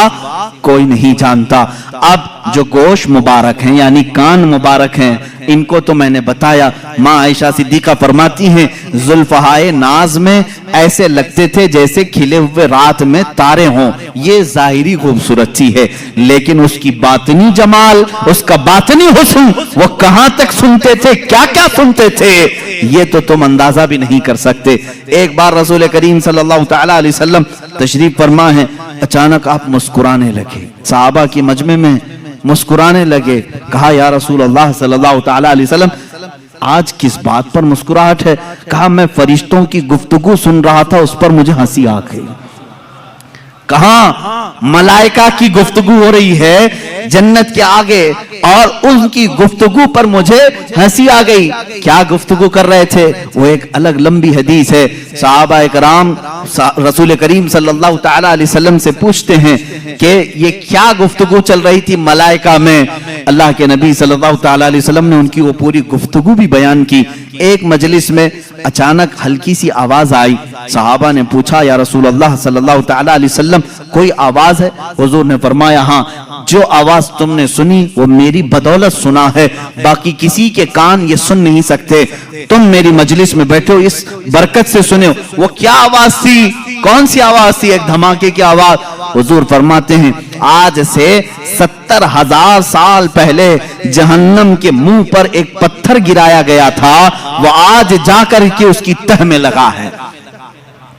کوئی نہیں جانتا۔ اب جو گوش مبارک ہیں یعنی کان مبارک ہیں ان کو تو میں نے بتایا، ماں عائشہ صدیقہ فرماتی ہیں زلفہائے ناز میں ایسے لگتے تھے جیسے کھلے ہوئے رات میں تارے ہوں، یہ ظاہری خوبصورتی ہے، لیکن اس کی باطنی جمال، اس کا باطنی حسن، وہ کہاں تک سنتے تھے، کیا کیا سنتے تھے، یہ تو تم اندازہ بھی نہیں کر سکتے۔ ایک بار رسول کریم صلی اللہ تعالی علیہ وسلم تشریف فرما ہے، اچانک آپ مسکرانے لگے، صحابہ کی مجمع میں مسکرانے لگے، کہا یا رسول اللہ صلی اللہ تعالی علیہ وسلم آج کس بات پر مسکراہٹ ہے؟ کہا میں فرشتوں کی گفتگو سن رہا تھا، اس پر مجھے ہنسی آ گئی۔ کہاں ملائکہ کی گفتگو ہو رہی ہے جنت کے آگے، اور ان کی گفتگو پر مجھے ہنسی آ گئی۔ کیا گفتگو کر رہے تھے؟ وہ ایک الگ لمبی حدیث ہے۔ صحابہ کرام رسول کریم صلی اللہ تعالی علیہ وسلم سے پوچھتے ہیں کہ یہ کیا گفتگو چل رہی تھی ملائکہ میں؟ اللہ کے نبی صلی اللہ تعالی علیہ وسلم نے ان کی وہ پوری گفتگو بھی بیان کی۔ ایک مجلس میں اچانک ہلکی سی آواز آئی، صحابہ نے پوچھا یا رسول اللہ صلی اللہ تعالی علیہ وسلم کوئی آواز ہے؟ حضور نے فرمایا ہاں، جو آواز تم نے سنی وہ میری بدولت سنا ہے، باقی کسی کے کان یہ سن نہیں سکتے، تم میری مجلس میں بیٹھے ہو اس برکت سے سنے ہو۔ وہ کیا آواز تھی؟ کون سی آواز تھی؟ ایک دھماکے کی آواز۔ حضور فرماتے ہیں آج سے 70,000 سال پہلے جہنم کے منہ پر ایک پتھر گرایا گیا تھا، وہ آج جا کر کے اس کی تہ میں لگا ہے،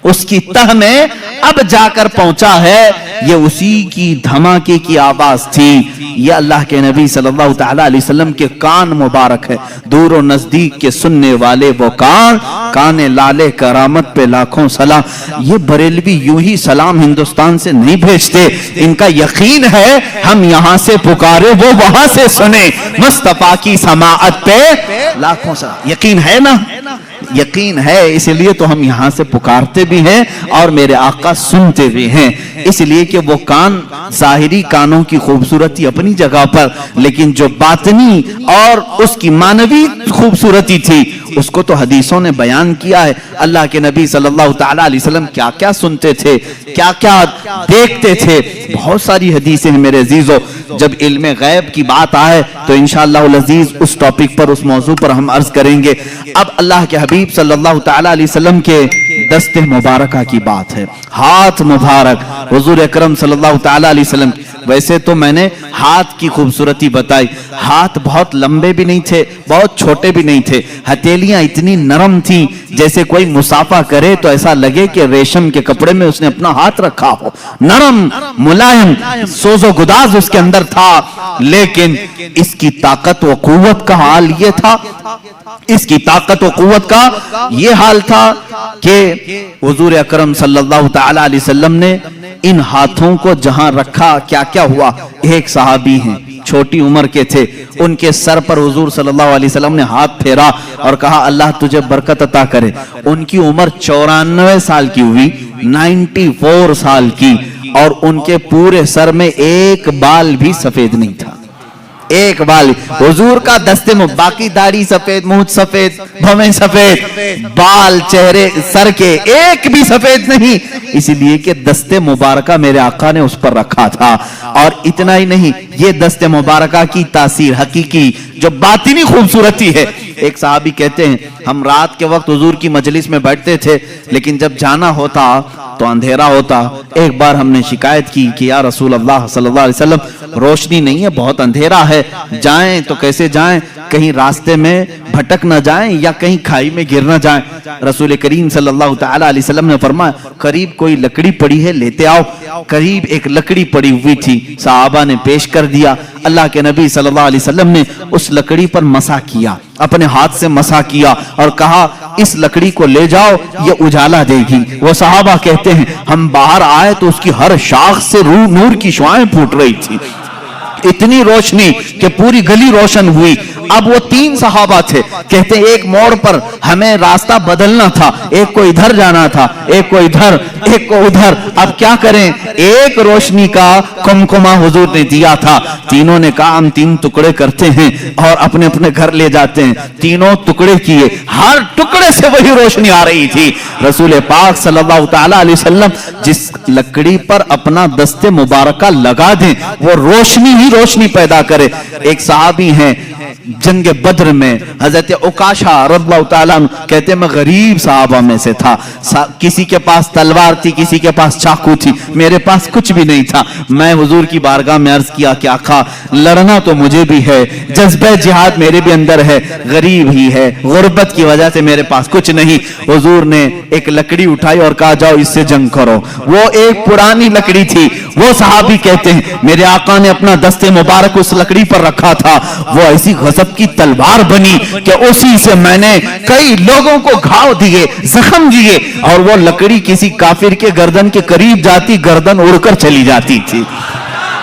اس کی تہ میں اب جا کر پہنچا ہے۔ یہ اسی کی دھماکے کی آواز تھی۔ یہ اللہ کے نبی صلی اللہ تعالی علیہ وسلم کے کان مبارک ہے، دور و نزدیک کے سننے والے وہ کان لالے کرامت پہ لاکھوں سلام۔ یہ بریلوی یوں ہی سلام ہندوستان سے نہیں بھیجتے، ان کا یقین ہے ہم یہاں سے پکارے وہ وہاں سے سنے، مصطفیٰ کی سماعت پہ لاکھوں سلام۔ یقین ہے نا؟ یقین ہے، اس لیے تو ہم یہاں سے پکارتے بھی ہیں اور میرے آقا سنتے بھی ہیں، اس لیے کہ وہ کان ظاہری کانوں کی خوبصورتی اپنی جگہ پر، لیکن جو باطنی اور اس کی معنوی خوبصورتی تھی اس کو تو حدیثوں نے بیان کیا ہے۔ اللہ کے نبی صلی اللہ تعالی علیہ وسلم کیا کیا سنتے تھے، کیا کیا دیکھتے تھے، بہت ساری حدیثیں ہیں میرے عزیزو۔ جب علم غیب کی بات آئے تو انشاءاللہ العزیز اس ٹاپک پر، اس موضوع پر ہم عرض کریں گے۔ اب اللہ کے حبیب صلی اللہ تعالی علیہ وسلم کے دست مبارکہ کی بات ہے، ہاتھ مبارک حضور اکرم صلی اللہ تعالی علیہ وسلم۔ ویسے تو میں نے ہاتھ کی خوبصورتی بتائی، ہاتھ بہت لمبے بھی نہیں تھے، بہت چھوٹے بھی نہیں تھے، ہتھیلیاں اتنی نرم تھیں جیسے کوئی مسافہ کرے تو ایسا لگے کہ ریشم کے کپڑے میں اس نے اپنا ہاتھ رکھا ہو، نرم ملائم، سوز و گداز اس کے اندر تھا۔ لیکن اس کی طاقت و قوت کا حال یہ تھا، اس کی طاقت و قوت کا یہ حال تھا کہ حضور اکرم صلی اللہ تعالی علیہ وسلم نے ان ہاتھوں کو جہاں رکھا کیا کیا ہوا۔ ایک صحابی ہیں، چھوٹی عمر کے تھے، ان کے سر پر حضور صلی اللہ علیہ وسلم نے ہاتھ پھیرا اور کہا اللہ تجھے برکت عطا کرے۔ ان کی عمر 94 سال کی ہوئی، 94 سال کی، اور ان کے پورے سر میں ایک بال بھی سفید نہیں تھا، ایک بال۔ حضور کا دستے میں باقی داڑھی سفید، منہ سفید، بھویں سفید، بال چہرے سر کے ایک بھی سفید نہیں، اس لیے کہ دستے مبارکہ میرے آقا نے اس پر رکھا تھا۔ اور اتنا ہی نہیں، یہ دستے مبارکہ کی تاثیر حقیقی جو باطنی خوبصورتی ہے۔ ایک صحابی کہتے ہیں ہم رات کے وقت حضور کی مجلس میں بیٹھتے تھے، لیکن جب جانا ہوتا تو اندھیرا ہوتا۔ ایک بار ہم نے شکایت کی کہ یا رسول اللہ صلی اللہ علیہ وسلم روشنی نہیں ہے، بہت اندھیرا ہے، جائیں تو کیسے جائیں، کہیں راستے میں بھٹک نہ جائیں یا کہیں کھائی میں گر نہ جائیں۔ رسول کریم صلی اللہ تعالی علیہ وسلم نے فرمایا قریب کوئی لکڑی پڑی ہے لیتے آؤ۔ قریب ایک لکڑی پڑی ہوئی تھی، صحابہ نے پیش کر دیا۔ اللہ کے نبی صلی اللہ علیہ وسلم نے اس لکڑی پر مسح کیا، اپنے ہاتھ سے مسح کیا اور کہا اس لکڑی کو لے جاؤ، یہ اجالا دے گی۔ وہ صحابہ کہتے ہیں ہم باہر آئے تو اس کی ہر شاخ سے نور کی شعاعیں پھوٹ رہی تھی، اتنی روشنی کہ پوری گلی روشن ہوئی۔ اب وہ 3 صحابہ تھے، کہتے ایک موڑ پر ہمیں راستہ بدلنا تھا، ایک کو ادھر جانا تھا، ایک کو ادھر، ایک کو ادھر، اب کیا کریں؟ ایک روشنی کا کمکمہ حضور نے دیا تھا۔ تینوں نے کہا ہم 3 ٹکڑے کرتے ہیں اور اپنے اپنے گھر لے جاتے ہیں۔ تینوں ٹکڑے کیے، ہر ٹکڑے سے وہی روشنی آ رہی تھی۔ رسول پاک صلی اللہ تعالی علیہ وسلم جس لکڑی پر اپنا دست مبارکہ لگا دیں وہ روشنی ہی روشنی پیدا کرے۔ ایک صحابی ہیں جنگ بدر میں، حضرت عکاشہ رضی اللہ تعالیٰ عنہ کہتے میں غریب صحابہ میں سے تھا، کسی کے پاس تلوار تھی، کسی کے پاس چاقو تھی، میرے پاس کچھ بھی نہیں تھا۔ میں حضور کی بارگاہ میں عرض کیا کہ آقا لڑنا تو مجھے بھی ہے، جذبہ جہاد میرے بھی اندر ہے، غریب ہی ہے، غربت کی وجہ سے میرے پاس کچھ نہیں۔ حضور نے ایک لکڑی اٹھائی اور کہا جاؤ اس سے جنگ کرو۔ وہ ایک پرانی لکڑی تھی۔ وہ صحابی کہتے ہیں میرے آقا نے اپنا دست مبارک اس لکڑی پر رکھا تھا، وہ ایسی غضب کی تلوار بنی کہ اسی سے میں نے کئی لوگوں کو گھاؤ دیے، زخم دیے، اور وہ لکڑی کسی کافر کے گردن کے قریب جاتی گردن اڑ کر چلی جاتی تھی۔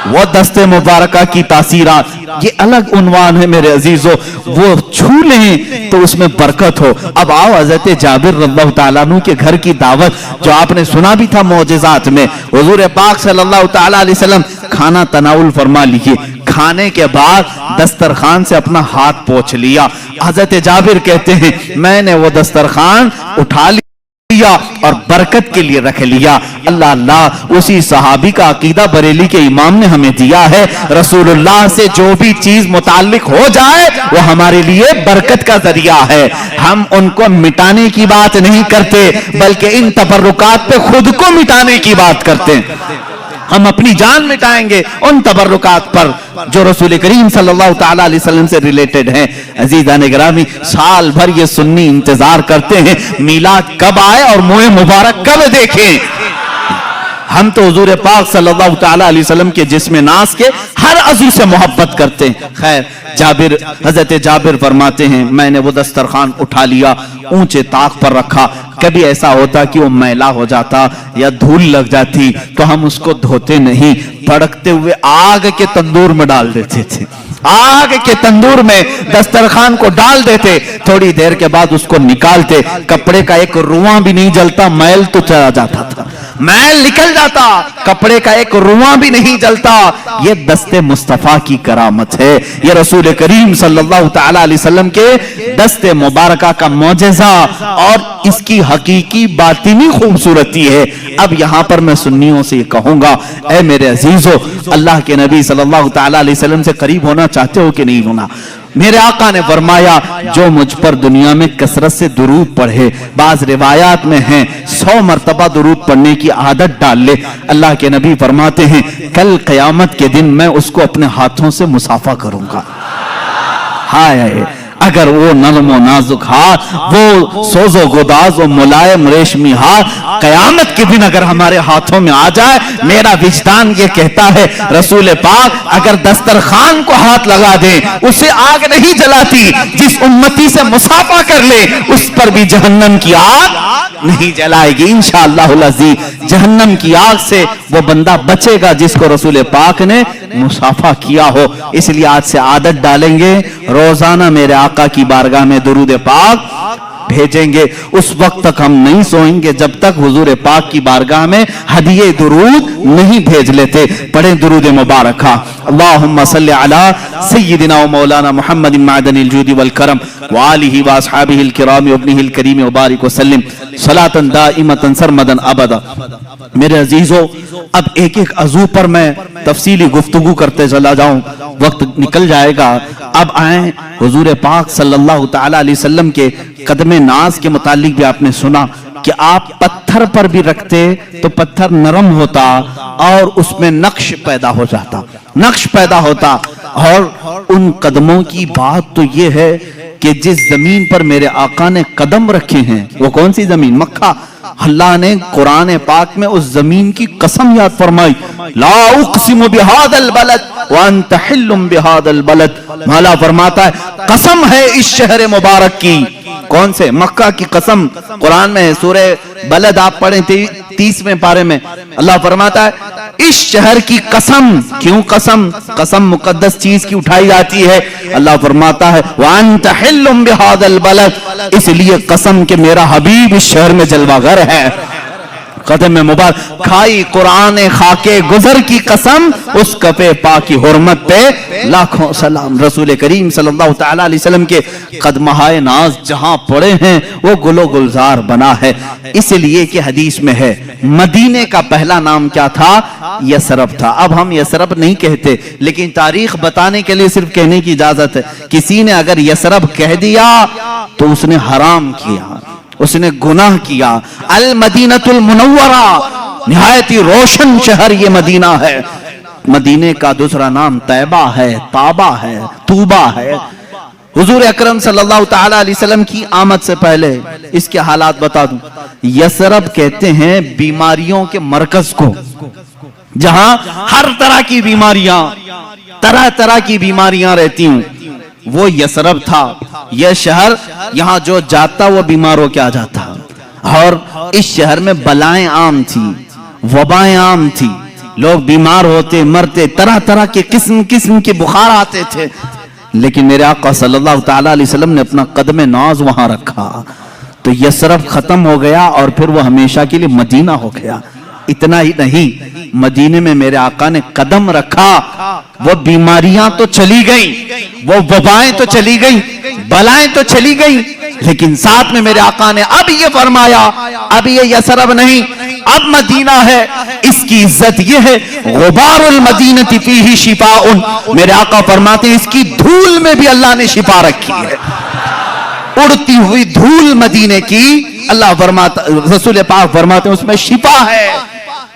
وہ دست مبارکہ کی تاثیرات یہ الگ عنوان ہے میرے عزیزو، وہ چھو لیں تو اس میں برکت ہو۔ اب آؤ حضرت جابر رضی اللہ تعالیٰ عنہ کے گھر کی دعوت جو آپ نے سنا بھی تھا معجزات میں، حضور پاک صلی اللہ تعالیٰ علیہ وسلم کھانا تناول فرما لیجئے، کھانے کے بعد دسترخوان سے اپنا ہاتھ پوچھ لیا۔ حضرت جابر کہتے ہیں میں نے وہ دسترخوان اٹھا لیا اور برکت کے لیے رکھ لیا۔ اللہ اللہ، اسی صحابی کا عقیدہ بریلی کے امام نے ہمیں دیا ہے، رسول اللہ سے جو بھی چیز متعلق ہو جائے وہ ہمارے لیے برکت کا ذریعہ ہے۔ ہم ان کو مٹانے کی بات نہیں کرتے بلکہ ان تبرکات پہ خود کو مٹانے کی بات کرتے ہیں۔ ہم اپنی جان مٹائیں گے ان تبرکات پر جو رسول کریم صلی اللہ تعالی علیہ وسلم سے ریلیٹڈ ہیں۔ عزیزان گرامی، سال بھر یہ سنی انتظار کرتے ہیں میلاد کب آئے اور منہ مبارک کب دیکھیں۔ ہم تو حضور پاک صلی اللہ تعالی علیہ وسلم کے جسم ناز کے ہر عضو سے محبت کرتے ہیں۔ خیر، حضرت جابر فرماتے ہیں میں نے وہ دسترخوان اٹھا لیا، اونچے طاق پر رکھا، کبھی ایسا ہوتا کہ وہ میلا ہو جاتا یا دھول لگ جاتی تو ہم اس کو دھوتے نہیں، بھڑکتے ہوئے آگ کے تندور میں ڈال دیتے تھے، آگ کے تندور میں دسترخوان کو ڈال دیتے، تھوڑی دیر کے بعد اس کو نکالتے، کپڑے کا ایک رواں بھی نہیں جلتا، میل تو چلا جاتا تھا، میل نکل جاتا، کپڑے کا ایک رواں بھی نہیں جلتا۔ یہ دست مصطفیٰ کی کرامت ہے، یہ رسول کریم صلی اللہ تعالی علیہ وسلم کے دست مبارکہ کا معجزہ اور اس کی حقیقی باطنی خوبصورتی ہے۔ اب یہاں پر میں سنیوں سے یہ کہوں گا، اے میرے عزیزو، اللہ کے نبی صلی اللہ تعالی علیہ وسلم سے قریب ہونا چاہتے ہو کہ نہیں ہونا؟ میرے آقا نے فرمایا جو مجھ پر دنیا میں کثرت سے درود پڑھے، بعض روایات میں ہیں 100 مرتبہ درود پڑھنے کی عادت ڈال لے، اللہ کے نبی فرماتے ہیں کل قیامت کے دن میں اس کو اپنے ہاتھوں سے مصافحہ کروں گا۔ ہائے اگر وہ نرم و نازک ہاتھ، وہ سوز و گداز و ملائم ریشمی ہاتھ قیامت کے دن اگر ہمارے ہاتھوں میں آ جائے، میرا وجدان یہ کہتا ہے رسول پاک اگر دسترخوان کو ہاتھ لگا دے اسے آگ نہیں جلاتی، جس امتی سے مصافحہ کر لے اس پر بھی جہنم کی آگ نہیں جلائے گی انشاءاللہ العزیز۔ جہنم کی آگ سے وہ بندہ بچے گا جس کو رسول پاک نے مصافحہ کیا ہو۔ اس لیے آج سے عادت ڈالیں گے، روزانہ میرے آقا کی بارگاہ میں درود پاک بھیجیں گے۔ اس وقت تک ہم نہیں سوئیں گے جب تک حضور پاک کی بارگاہ میں ہدیہ درود نہیں بھیج لیتے۔ پڑھیں درود مبارکہ، اللہم صلی علی سیدنا و مولانا محمد معدن الجود والکرم وآلہ واصحابہ الکرام وابنہ الکریم وبارک وسلم صلاۃ دائمۃ سرمدا ابدا۔ میرے عزیزو، اب ایک ایک عضو پر میں تفصیلی گفتگو کرتے چلا جاؤں، وقت نکل جائے گا۔ اب آئیں حضور پاک صلی اللہ تعالی علیہ وسلم کے قدم ناز کے متعلق بھی آپ نے سنا کہ آپ پتھر پر بھی رکھتے تو پتھر نرم ہوتا اور اس میں نقش پیدا ہو جاتا، نقش پیدا ہوتا۔ اور ان قدموں کی بات تو یہ ہے کہ جس زمین پر میرے آقا نے قدم رکھے ہیں وہ کون سی زمین؟ مکہ۔ اللہ نے قرآن پاک میں اس زمین کی قسم یاد فرمائی، لا اقسم بہذا البلد وانت حل بہذا البلد۔ مولا فرماتا ہے قسم ہے اس شہر مبارک کی، کون سے؟ مکہ کی قسم قرآن میں ہے، سورہ بلد آپ پڑھیں 30ویں پارے میں، اللہ فرماتا ہے اس شہر کی قسم۔ کیوں قسم؟ قسم مقدس چیز کی اٹھائی جاتی ہے۔ اللہ فرماتا ہے وانت حل بہذا البلد، اس لیے قسم کہ میرا حبیب اس شہر میں جلوہ گر ہے۔ قدم مبارک کھائی قرآن خاکے گزر کی قسم، اس کفے پاک کی حرمت پہ لاکھوں سلام۔ رسول کریم صلی اللہ تعالی علیہ وسلم کے قدمہائے ناز جہاں پڑے ہیں وہ گل و گلزار بنا ہے، اس لیے کہ حدیث میں ہے مدینے کا پہلا نام کیا تھا؟ یثرب تھا۔ اب ہم یثرب نہیں کہتے، لیکن تاریخ بتانے کے لیے صرف کہنے کی اجازت ہے۔ کسی نے اگر یثرب کہہ دیا تو اس نے حرام کیا، اس نے گناہ کیا۔ المدینۃ المنورہ، نہایت ہی روشن شہر یہ مدینہ ہے۔ مدینے کا دوسرا نام طیبہ ہے، طابہ ہے، طوبہ ہے۔ حضور اکرم صلی اللہ تعالی علیہ وسلم کی آمد سے پہلے اس کے حالات بتا دوں۔ یثرب کہتے ہیں بیماریوں کے مرکز کو، جہاں ہر طرح کی بیماریاں، طرح طرح کی بیماریاں رہتی ہوں، وہ یثرب تھا۔ یہ شہر یہاں جو جاتا وہ بیمار ہو کے آ جاتا، اور اس شہر میں بلائیں عام تھی، وبائیں عام تھی، لوگ بیمار ہوتے، مرتے، طرح طرح کے قسم قسم کے بخار آتے تھے۔ لیکن میرے آقا صلی اللہ تعالی علیہ وسلم نے اپنا قدم ناز وہاں رکھا تو یثرب ختم ہو گیا اور پھر وہ ہمیشہ کے لیے مدینہ ہو گیا۔ اتنا ہی نہیں، مدینے میں میرے آقا نے قدم رکھا، وہ بیماریاں تو چلی گئیں، وہ وبائیں تو چلی گئیں، بلائیں تو چلی گئیں، لیکن ساتھ میں میرے آقا نے اب یہ فرمایا اب یہ یثرب نہیں، اب مدینہ ہے۔ اس کی عزت یہ ہے غبار المدینہ فیہ شفاء، میرے آقا فرماتے ہیں اس کی دھول میں بھی اللہ نے شفا رکھی ہے۔ اڑتی ہوئی دھول مدینے کی اللہ فرماتا، رسول پاک فرماتے ہیں اس میں شفا ہے۔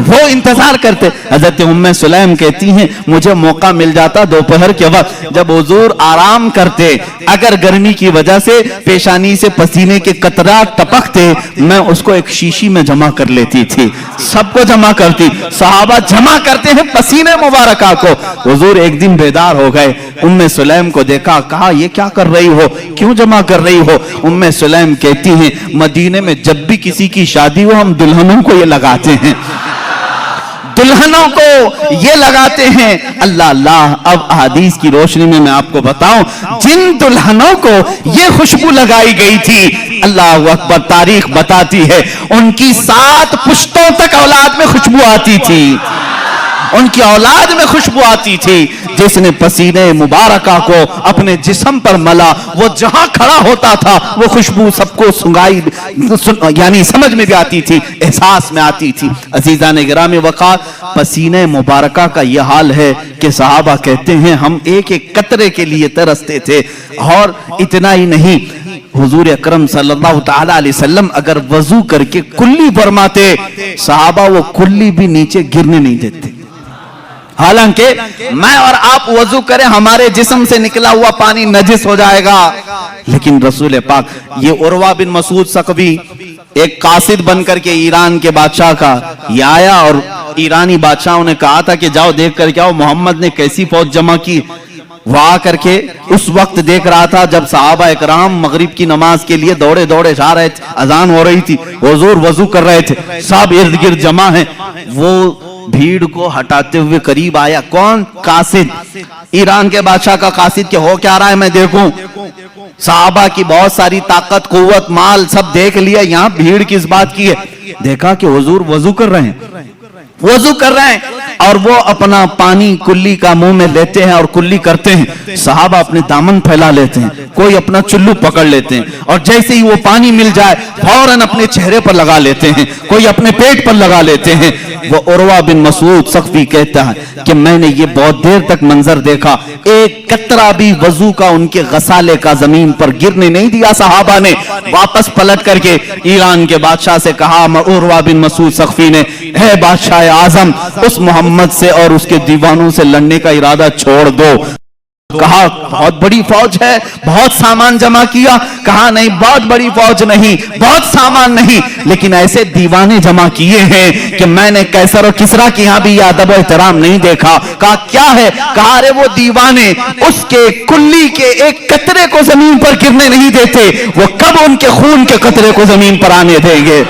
وہ انتظار کرتے. حضرت ام سلیم کہتی ہیں مجھے موقع مل جاتا دوپہر کے وقت جب حضور آرام کرتے, اگر گرمی کی وجہ سے پیشانی سے پسینے کے قطرات ٹپکتے, میں اس کو ایک شیشی میں جمع کر لیتی تھی, سب کو جمع کرتی. صحابہ جمع کرتے ہیں پسینے مبارکہ کو. حضور ایک دن بیدار ہو گئے, ام سلیم کو دیکھا, کہا یہ کیا کر رہی ہو, کیوں جمع کر رہی ہو؟ ام سلیم کہتی ہیں مدینے میں جب بھی کسی کی شادی ہو ہم دلہنوں کو یہ لگاتے ہیں, دلہنوں کو یہ لگاتے ہیں. اللہ اللہ, اب احادیث کی روشنی میں آپ کو بتاؤں, جن دلہنوں کو یہ خوشبو لگائی گئی تھی, اللہ اکبر, تاریخ بتاتی ہے ان کی 7 پشتوں تک اولاد میں خوشبو آتی تھی, ان کی اولاد میں خوشبو آتی تھی. جس نے پسینے مبارکہ کو اپنے جسم پر ملا, وہ جہاں کھڑا ہوتا تھا وہ خوشبو سب کو سنگائی, یعنی سمجھ میں بھی آتی تھی, احساس میں آتی تھی. عزیزان گرامی وقار, پسینے مبارکہ کا یہ حال ہے کہ صحابہ کہتے ہیں ہم ایک ایک قطرے کے لیے ترستے تھے. اور اتنا ہی نہیں, حضور اکرم صلی اللہ تعالی علیہ وسلم اگر وضو کر کے کلی فرماتے, صحابہ وہ کلی بھی نیچے گرنے نہیں دیتے. حالانکہ میں اور آپ وضو کریں ہمارے جسم سے نکلا ہوا پانی نجس ہو جائے گا, لیکن رسول پاک, یہ عروہ بن مسعود ثقفی ایک قاصد بن کر کے ایران کے بادشاہ کا یہ آیا, اور ایرانی بادشاہوں نے کہا تھا کہ جاؤ دیکھ کر کے آؤ محمد نے کیسی فوج جمع کی. وہ آ کر کے اس وقت دیکھ رہا تھا جب صحابہ اکرام مغرب کی نماز کے لیے دوڑے دوڑے جا رہے تھے, اذان ہو رہی تھی, حضور وضو کر رہے تھے, سب ارد گرد جمع ہیں. وہ بھیڑ کو ہٹاتے ہوئے قریب آیا. کون؟ قاصد, ایران کے بادشاہ کا قاصد, کہ ہو کیا رہا ہے میں دیکھوں. صحابہ کی بہت ساری طاقت, قوت, مال سب دیکھ لیا, یہاں بھیڑ کس بات کی ہے. دیکھا کہ حضور وضو کر رہے ہیں, وضو کر رہے ہیں, اور وہ اپنا پانی کلی کا منہ میں لیتے ہیں اور کلی کرتے ہیں. صحابہ اپنے دامن پھیلا لیتے ہیں, کوئی اپنا چلو پکڑ لیتے ہیں, اور جیسے ہی وہ پانی مل جائے فوراً اپنے چہرے پر لگا لیتے ہیں, کوئی اپنے پیٹ پر لگا لیتے ہیں. وہ عروہ بن مسعود ثقفی کہتا ہے کہ میں نے یہ بہت دیر تک منظر دیکھا, ایک قطرہ بھی وضو کا ان کے غسالے کا زمین پر گرنے نہیں دیا. صحابہ نے واپس پلٹ کر کے ایران کے بادشاہ سے کہا, عروہ بن مسعود ثقفی نے, اے بادشاہ اعظم, اس محمد سے اور اس کے دیوانوں سے لڑنے کا ارادہ چھوڑ دو. کہا بہت بڑی فوج ہے, بہت سامان جمع کیا. کہا نہیں, بہت بڑی فوج نہیں, بہت سامان نہیں, لیکن ایسے دیوانے جمع کیے ہیں کہ میں نے قیصر اور کسریٰ کی یہاں بھی یہ ادب و احترام نہیں دیکھا. کہا کیا ہے؟ کہا ارے وہ دیوانے اس کے کلی کے ایک قطرے کو زمین پر گرنے نہیں دیتے, وہ کب ان کے خون کے قطرے کو زمین پر آنے دیں گے؟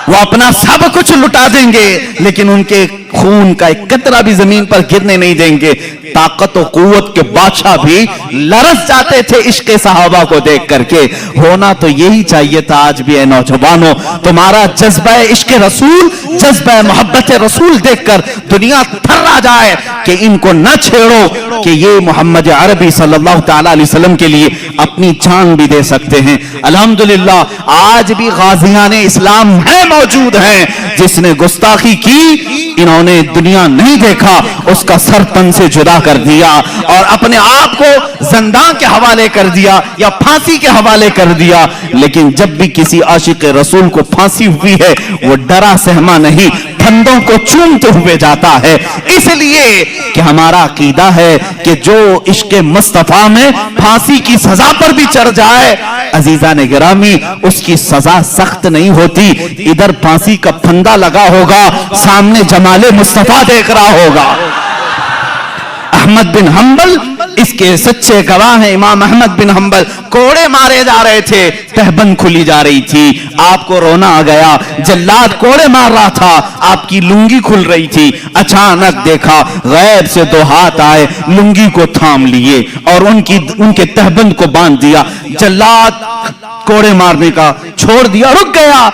وہ اپنا سب کچھ لٹا دیں گے لیکن ان کے خون کا ایک قطرہ بھی زمین پر گرنے نہیں دیں گے. طاقت و قوت کے بادشاہ بھی لرز جاتے تھے عشق صحابہ کو دیکھ کر کے. ہونا تو یہی چاہیے تھا آج بھی. اے نوجوانوں, تمہارا جذبہ عشق رسول, جذبہ محبت رسول دیکھ کر دنیا تھرا جائے کہ ان کو نہ چھیڑو, کہ یہ محمد عربی صلی اللہ تعالی علیہ وسلم کے لیے اپنی جان بھی دے سکتے ہیں. الحمدللہ آج بھی غازیان اسلام ہیں, موجود ہیں. جس نے گستاخی کی انہوں نے دنیا نہیں دیکھا, اس کا سر تن سے جدا کر دیا اور اپنے آپ کو زندان کے حوالے کر دیا یا پھانسی کے حوالے کر دیا. لیکن جب بھی کسی عاشق رسول کو پھانسی ہوئی ہے وہ ڈرا سہما نہیں, پھندوں کو چومتے ہوئے جاتا ہے. اس لیے کہ ہمارا عقیدہ ہے کہ جو عشق مصطفیٰ میں پھانسی کی سزا پر بھی چڑھ جائے, عزیزان گرامی, اس کی سزا سخت نہیں ہوتی. ادھر پھانسی کا پھندا لگا ہوگا, سامنے جمال مصطفیٰ دیکھ رہا ہوگا. احمد بن حنبل اس کے سچے گواہ ہیں. امام احمد بن حنبل کوڑے مارے جا رہے تھے, تہبند کھلی جا رہی تھی, آپ کو رونا آ گیا. جلاد کوڑے مار رہا تھا, آپ کی لنگی کھل رہی تھی. اچانک دیکھا غیب سے 2 ہاتھ آئے, لنگی کو تھام لیے اور ان کے تہبند کو باندھ دیا. جلاد کوڑے مارنے کا چھوڑ دیا, رک گیا.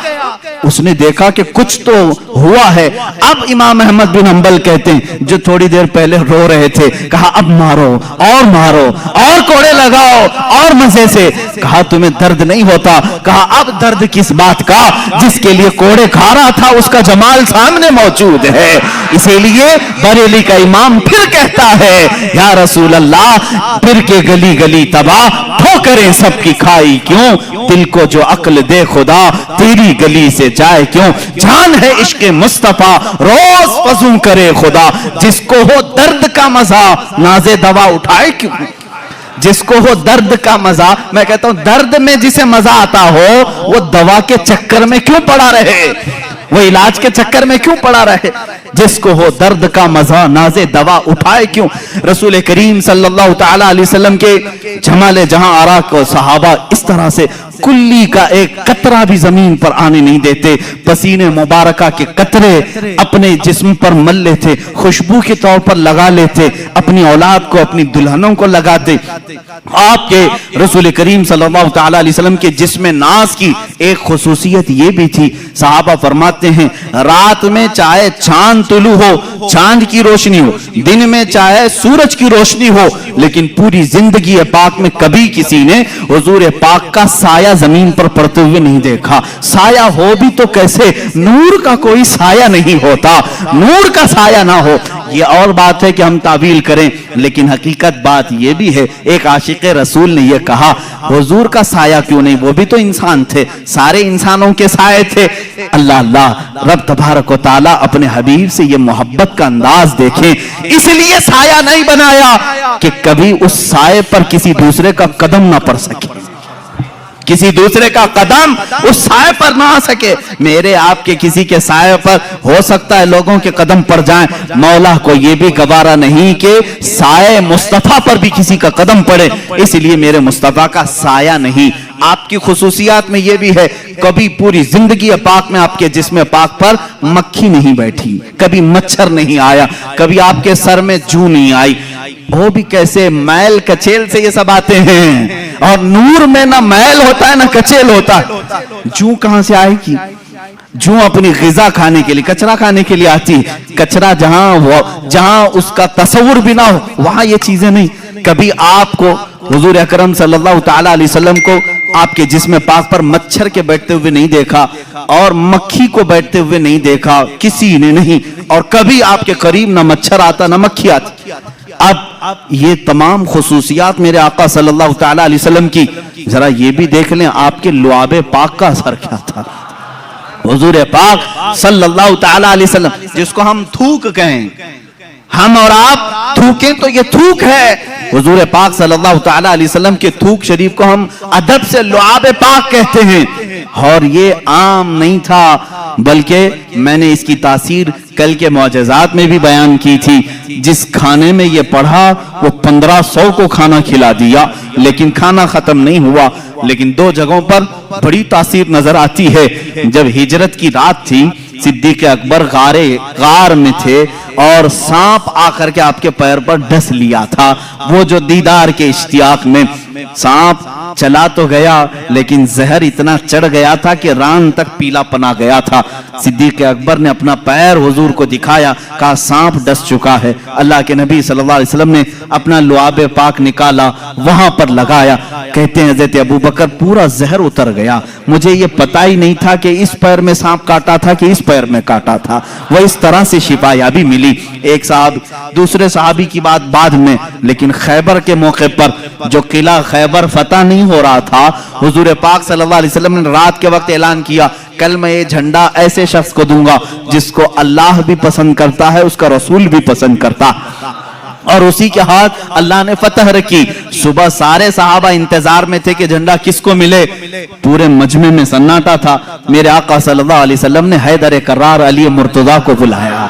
اس نے دیکھا کہ کچھ تو ہوا ہے۔ اب امام احمد بن حنبل کہتے ہیں جو تھوڑی دیر پہلے رو رہے تھے، کہا اب مارو اور کوڑے لگاؤ اور مزے سے۔ کہا تمہیں درد نہیں ہوتا؟ کہا اب درد کس بات کا؟ جس کے لیے کوڑے کھا رہا تھا اس کا جمال سامنے موجود ہے۔ اسی لیے بریلی کا امام پھر کہتا ہے یا رسول اللہ پھر کے گلی گلی تباہ، ٹھوکریں سب کی کھائی کیوں؟ دل کو جو عقل دے خدا تیری گلی سے جائے کیوں؟ جان ہے عشق مصطفیٰ روز فزوں کرے خدا، جس کو ہو درد کا مزہ ناز دوا اٹھائے کیوں؟ جس کو ہو درد کا مزہ، میں کہتا ہوں درد میں جسے مزہ آتا ہو وہ دوا کے چکر میں کیوں پڑا رہے، وہ علاج کے چکر میں کیوں پڑا رہے؟ جس کو ہو درد کا مزہ ناز دوا اٹھائے کیوں؟ رسول کریم صلی اللہ تعالی علیہ وسلم کے جمال جہاں آرا کو صحابہ اس طرح سے کلی کا ایک قطرہ بھی زمین پر آنے نہیں دیتے، پسینے مبارکہ کے قطرے اپنے جسم پر مل لیتے، خوشبو کے طور پر لگا لیتے، اپنی اولاد کو اپنی دلہنوں کو لگاتے۔ آپ کے رسول کریم صلی اللہ تعالی علیہ وسلم کے جسم ناز کی ایک خصوصیت یہ بھی تھی، صحابہ فرماتے ہیں رات میں چاہے چاند طلوع ہو، چاند کی روشنی ہو، دن میں چاہے سورج کی روشنی ہو، لیکن پوری زندگی پاک میں کبھی کسی نے حضور پاک کا سایہ زمین پر پڑتے ہوئے نہیں دیکھا۔ سایہ ہو بھی تو کیسے، نور کا کوئی سایہ نہیں ہوتا، نور کا سایہ نہ ہو۔ یہ اور بات ہے کہ ہم تعویل کریں، لیکن حقیقت بات یہ بھی ہے، ایک عاشق رسول نے یہ کہا حضور کا سایہ کیوں نہیں، وہ بھی تو انسان تھے، سارے انسانوں کے سائے تھے۔ اللہ اللہ رب تبارک و تعالی اپنے حبیب سے یہ محبت کا انداز دیکھیں، اس لیے سایہ نہیں بنایا کہ کبھی اس سائے پر کسی دوسرے کا قدم نہ پڑ سکے، کسی دوسرے کا قدم اس سائے پر نہ آ سکے۔ میرے آپ کے کسی کے سائے پر ہو سکتا ہے لوگوں کے قدم پڑ جائیں، مولا کو یہ بھی گوارا نہیں کہ سائے مصطفیٰ پر بھی کسی کا قدم پڑے، اس لیے میرے مصطفیٰ کا سایہ نہیں۔ آپ کی خصوصیات میں یہ بھی ہے کبھی پوری زندگی پاک میں آپ کے جسم پاک پر مکھی نہیں بیٹھی، کبھی مچھر نہیں آیا، کبھی آپ کے سر میں جو نہیں آئی۔ وہ بھی کیسے میل کچیل سے یہ سب آتے ہیں، اور نور میں نہ میل ہوتا ہے نہ کچیل ہوتا ہے۔ جو کہاں سے آئے گی؟ جو اپنی غذا کھانے کے لیے، کچرا کھانے کے لیے آتی ہے۔ کچرا جہاں اس کا تصور بھی نہ ہو وہاں یہ چیزیں نہیں۔ کبھی آپ کو حضور اکرم صلی اللہ تعالی علیہ وسلم کو آپ کے جسم پاک پر مچھر کے بیٹھتے ہوئے نہیں دیکھا، اور مکھی کو بیٹھتے ہوئے نہیں دیکھا، کسی نے نہیں، اور کبھی آپ کے قریب نہ مچھر آتا نہ مکھی آتی۔ اب یہ تمام خصوصیات میرے آقا صلی اللہ تعالی علیہ وسلم کی، ذرا یہ بھی دیکھ لیں آپ کے لعاب پاک کا اثر کیا تھا۔ حضور پاک صلی اللہ تعالی علیہ وسلم جس کو ہم تھوک کہیں، ہم اور آپ تھوکیں تو یہ تھوک ہے، حضور پاک صلی اللہ تعالی علیہ وسلم کے تھوک شریف کو ہم ادب سے لعاب پاک کہتے ہیں۔ اور یہ عام نہیں تھا، بلکہ میں نے اس کی تاثیر کل کے معجزات میں بھی بیان کی تھی۔ جس کھانے میں یہ پڑھا وہ 1500 کو کھانا کھلا دیا، لیکن کھانا ختم نہیں ہوا۔ لیکن دو جگہوں پر بڑی تاثیر نظر آتی ہے۔ جب ہجرت کی رات تھی، صدیق اکبر غار میں تھے، اور سانپ آ کر کے آپ کے پیر پر ڈس لیا تھا۔ وہ جو دیدار کے اشتیاق میں سانپ چلا تو گیا، لیکن زہر اتنا چڑھ گیا تھا کہ ران تک پیلا پنا گیا تھا۔ صدیق اکبر نے اپنا پیر حضور کو دکھایا، کہا سانپ ڈس چکا ہے۔ اللہ کے نبی صلی اللہ علیہ وسلم نے اپنا لعاب پاک نکالا، وہاں پر لگایا۔ کہتے ہیں حضرت ابوبکر پورا زہر اتر گیا، مجھے یہ پتہ ہی نہیں تھا کہ اس پیر میں سانپ کاٹا تھا کہ اس پیر میں کاٹا تھا۔ وہ اس طرح سے شفا یابی ملی۔ ایک صاحب دوسرے صحابی کی بات بعد میں، لیکن خیبر کے موقع پر جو قلعہ خیبر فتح نہیں ہو رہا تھا، حضور پاک صلی اللہ علیہ وسلم نے رات کے وقت اعلان کیا کل میں یہ جھنڈا ایسے شخص کو دوں گا جس کو اللہ بھی پسند کرتا ہے، اس کا رسول بھی پسند کرتا، اور اسی کے ہاتھ اللہ نے فتح رکھی۔ صبح سارے صحابہ انتظار میں تھے کہ جھنڈا کس کو ملے، پورے مجمع میں سناٹا تھا۔ میرے آقا صلی اللہ علیہ وسلم نے حیدر کرار علی مرتضیٰ کو بلایا۔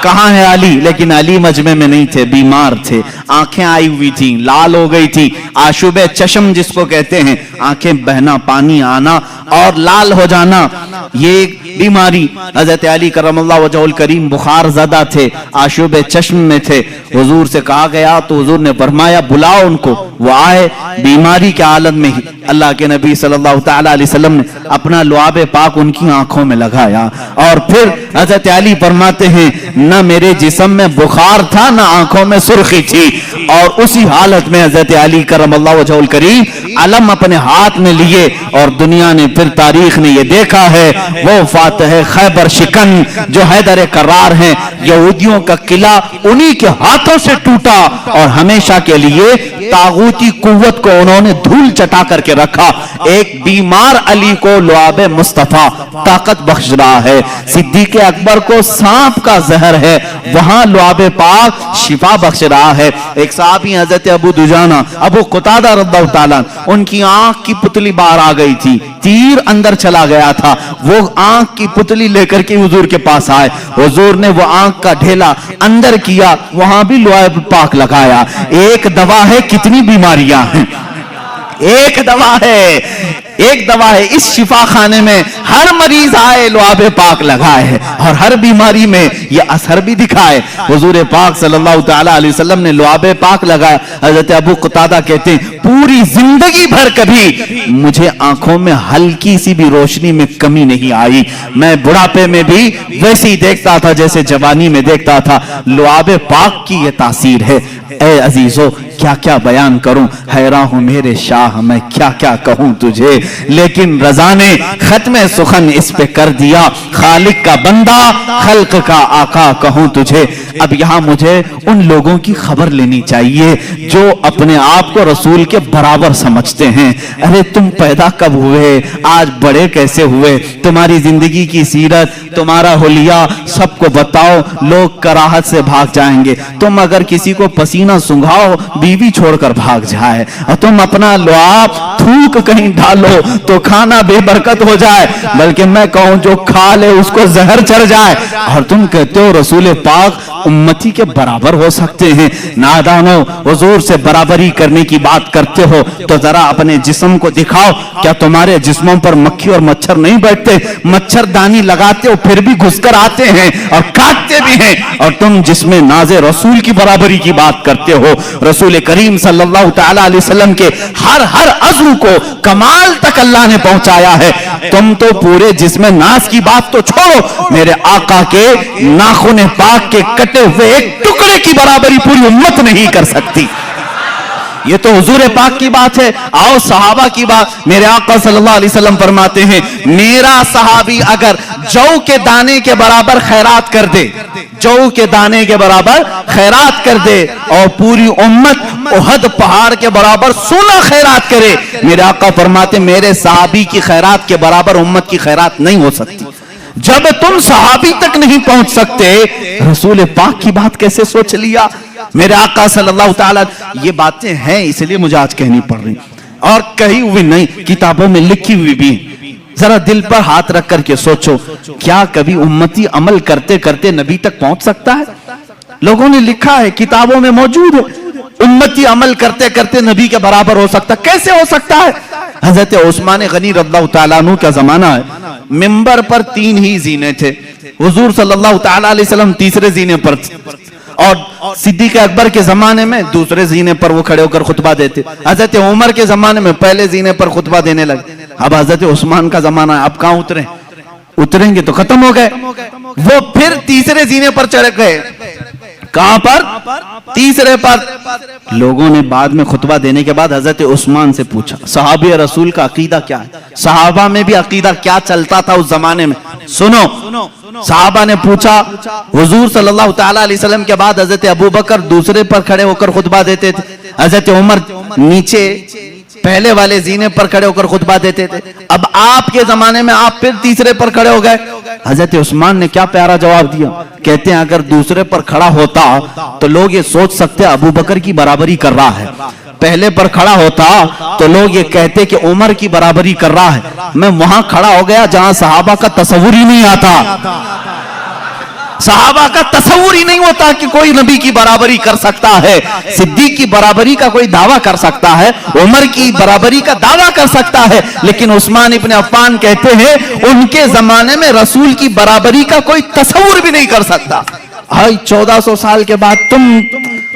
کہاں ہے علی؟ لیکن علی مجمع میں نہیں تھے، بیمار تھے، آنکھیں آئی ہوئی تھی، لال ہو گئی تھی، آشوب چشم جس کو کہتے ہیں، آنکھیں بہنا، پانی آنا اور لال ہو جانا، یہ ایک بیماری۔ حضرت علی کرم اللہ وجہہ الکریم بخار زدہ تھے، آشوب چشم میں تھے۔ حضور سے کہا گیا تو حضور نے فرمایا بلاؤ ان کو، وہ آئے بیماری کے حالت میں ہی۔ اللہ کے نبی صلی اللہ تعالی علیہ وسلم نے اپنا لعاب پاک ان کی آنکھوں میں لگایا اور پھر حضرت علی فرماتے ہیں نہ میرے جسم میں بخار تھا نہ آنکھوں میں سرخی تھی، اور اسی حالت میں حضرت علی کرم اللہ وجہہ الکریم علم اپنے ہاتھ میں لیے، اور دنیا نے پھر تاریخ نے یہ دیکھا ہے وہ فاتح خیبر شکن جو حیدر کرار ہیں، یہودیوں کا قلعہ انہی کے ہاتھوں سے ٹوٹا اور ہمیشہ کے لیے طاغوتی قوت کو انہوں نے دھول چٹا کر کے رکھا۔ ایک بیمار علی کو لعاب مصطفیٰ طاقت بخش رہا ہے، صدیق اکبر کو سانپ کا زہر ہے، وہاں لعاب پاک شفا بخش رہا ہے۔ ایک صحابی حضرت ابو دجانہ ابو قتادہ رضی اللہ تعالیٰ، ان کی آنکھ کی پتلی باہر آ گئی تھی، تیر اندر چلا گیا تھا، وہ آنکھ کی پتلی لے کر کے حضور کے پاس آئے، حضور نے وہ آنکھ کا ڈھیلا اندر کیا، وہاں بھی لعاب پاک لگایا۔ ایک دوا ہے کتنی بیماریاں ہیں، ایک دوا ہے، ایک دوا ہے، اس شفا خانے میں ہر مریض آئے لعاب پاک لگائے اور ہر بیماری میں یہ اثر بھی دکھائے۔ حضور پاک صلی اللہ تعالی علیہ وسلم نے لعاب پاک لگایا۔ حضرت ابو قتادہ کہتے ہیں پوری زندگی بھر کبھی مجھے آنکھوں میں ہلکی سی بھی روشنی میں کمی نہیں آئی، میں بڑھاپے میں بھی ویسے ہی دیکھتا تھا جیسے جوانی میں دیکھتا تھا۔ لعاب پاک کی یہ تاثیر ہے۔ اے عزیزو کیا کیا بیان کروں، حیران ہوں میرے شاہ میں کیا کیا کہوں تجھے، لیکن رضا نے ختم سخن اس پہ کر دیا، خالق کا بندہ خلق کا آقا کہوں تجھے۔ اب یہاں مجھے ان لوگوں کی خبر لینی چاہیے جو اپنے آپ کو رسول کے برابر سمجھتے ہیں۔ ارے تم پیدا کب ہوئے، آج بڑے کیسے ہوئے، تمہاری زندگی کی سیرت، تمہارا حلیہ سب کو بتاؤ، لوگ کراہت سے بھاگ جائیں گے۔ تم اگر کسی کو پسینہ سنگھاؤ بیوی چھوڑ کر بھاگ جائے، اور تم اپنا لعاب تھوک کہیں ڈالو تو کھانا بے برکت ہو جائے، بلکہ میں کہوں جو کھا لے اس کو زہر چڑھ جائے، اور تم کہتے ہو رسول پاک امتی کے برابر ہو سکتے ہیں۔ نادانو، حضور سے برابری کرنے کی بات کرتے ہو تو ذرا اپنے جسم کو دکھاؤ، کیا تمہارے جسموں پر مکھی اور مچھر نہیں بیٹھتے؟ مچھر دانی لگاتے ہو پھر بھی گھس کر آتے ہیں اور کاٹتے بھی ہیں، اور تم جسم ناز رسول کی برابری کی بات کرتے ہو۔ رسول کریم صلی اللہ تعالی علیہ وسلم کے ہر عضو کو کمال تک اللہ نے پہنچایا ہے، تم تو پورے جسم ناز کی بات تو چھوڑو، میرے آقا کے ناخن پاک کے کٹے ہوئے ایک ٹکڑے کی برابری پوری امت نہیں کر سکتی۔ یہ تو حضور پاک کی بات ہے۔ آؤ صحابہ کی بات، میرے آقا صلی اللہ علیہ وسلم فرماتے ہیں میرا صحابی اگر جو کے دانے کے برابر خیرات کر دے، جو کے دانے کے برابر خیرات کر دے، اور پوری امت احد پہاڑ کے برابر سونا خیرات کرے، میرے آقا فرماتے میرے صحابی کی خیرات کے برابر امت کی خیرات نہیں ہو سکتی۔ جب تم صحابی تک نہیں پہنچ سکتے، رسول پاک کی بات کیسے سوچ لیا؟ میرے آقا صلی اللہ تعالیٰ، یہ باتیں ہیں اس لیے مجھے آج کہنی پڑ رہی، اور کہی ہوئی نہیں، کتابوں میں لکھی ہوئی بھی۔ ذرا دل پر ہاتھ رکھ کر کے سوچو، کیا کبھی امتی عمل کرتے کرتے نبی تک پہنچ سکتا ہے؟ لوگوں نے لکھا ہے، کتابوں میں موجود ہے، امتی عمل کرتے کرتے نبی کے برابر ہو سکتا، کیسے ہو سکتا ہے؟ حضرت عثمان غنی رضی اللہ تعالیٰ عنہ کا زمانہ ہے، منبر پر 3 ہی زینے تھے، حضور صلی اللہ تعالیٰ علیہ وسلم تیسرے زینے پر تھے، اور صدیق اکبر کے زمانے میں دوسرے زینے پر وہ کھڑے ہو کر خطبہ دیتے، حضرت عمر کے زمانے میں پہلے زینے پر خطبہ دینے لگے، اب حضرت عثمان کا زمانہ ہے، اب کہاں اتریں گے تو ختم ہو گئے، وہ پھر تیسرے زینے پر چڑھ گئے، کہاں پر؟ تیسرے پر۔ لوگوں نے بعد میں خطبہ دینے کے بعد حضرت عثمان سے پوچھا صحابہ رسول کا عقیدہ کیا ہے، صحابہ میں بھی عقیدہ کیا چلتا تھا اس زمانے میں، سنو۔ صحابہ نے پوچھا، حضور صلی اللہ تعالیٰ علیہ وسلم کے بعد حضرت ابوبکر دوسرے پر کھڑے ہو کر خطبہ دیتے تھے، حضرت عمر نیچے پہلے والے زینے پر کھڑے ہو کر خطبہ دیتے تھے، اب آپ کے زمانے میں آپ پھر تیسرے پر کھڑے ہو گئے۔ حضرت عثمان نے کیا پیارا جواب دیا، کہتے ہیں اگر دوسرے پر کھڑا ہوتا تو لوگ یہ سوچ سکتے ابو بکر کی برابری کر رہا ہے، پہلے پر کھڑا ہوتا تو لوگ یہ کہتے کہ عمر کی برابری کر رہا ہے، میں وہاں کھڑا ہو گیا جہاں صحابہ کا تصور ہی نہیں آتا، صحابہ کا تصور ہی نہیں ہوتا کہ کوئی نبی کی برابری کر سکتا ہے، صدیق کی برابری کا کوئی دعویٰ کر سکتا ہے، عمر کی برابری کا دعویٰ کر سکتا ہے، لیکن عثمان ابن عفان کہتے ہیں ان کے زمانے میں رسول کی برابری کا کوئی تصور بھی نہیں کر سکتا۔ 1400 سال کے بعد تم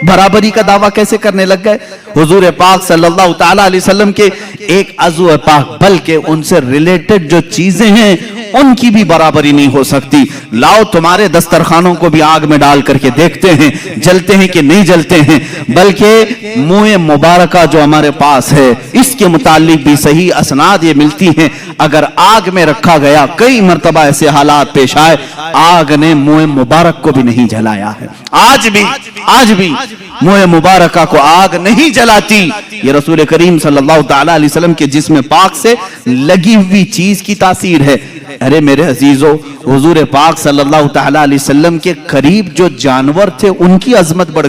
برابری کا دعویٰ کیسے کرنے لگ گئے؟ حضور پاک صلی اللہ تعالیٰ علیہ وسلم کے ایک عضو پاک بلکہ ان سے ریلیٹڈ جو چیزیں ہیں ان کی بھی برابری نہیں ہو سکتی. لاؤ تمہارے دسترخوانوں کو بھی آگ میں ڈال کر کے دیکھتے ہیں جلتے ہیں کہ نہیں جلتے ہیں. بلکہ منہ مبارکہ جو ہمارے پاس ہے اس کے متعلق بھی صحیح اسناد یہ ملتی ہیں. اگر آگ میں رکھا گیا، کئی مرتبہ ایسے حالات پیش آئے آگ نے منہ مبارک کو بھی نہیں جلایا ہے. آج بھی منہ مبارکہ کو آگ نہیں جلاتی. یہ رسول کریم صلی اللہ تعالیٰ علیہ وسلم کے جسم پاک سے لگی ہوئی چیز کی تاثیر ہے. ارے میرے عزیزو، حضور پاک صلی اللہ تعالیٰ علیہ وسلم کے قریب جو جانور تھے ان کی عظمت بڑھ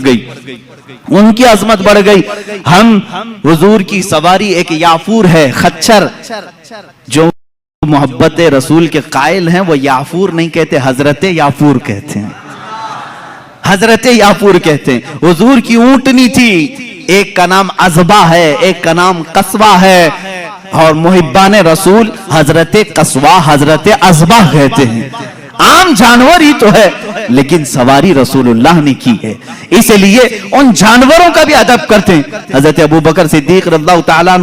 گئی. ہم حضور کی سواری ایک یافور ہے، خچر، جو محبت رسول کے قائل ہیں وہ یافور نہیں کہتے، حضرت یافور کہتے ہیں. حضرت یافور کہتے ہیں. حضور کی اونٹنی تھی، ایک کا نام عزبہ ہے، ایک کا نام قصوہ ہے، اور محبان رسول حضرت قصوہ حضرت عزبہ کہتے ہیں. عام جانور ہی تو ہے لیکن سواری رسول اللہ نے کی ہے، اس لیے ان جانوروں کا بھی ادب کرتے ہیں. حضرت ابو بکر صدیق رضی اللہ تعالیٰ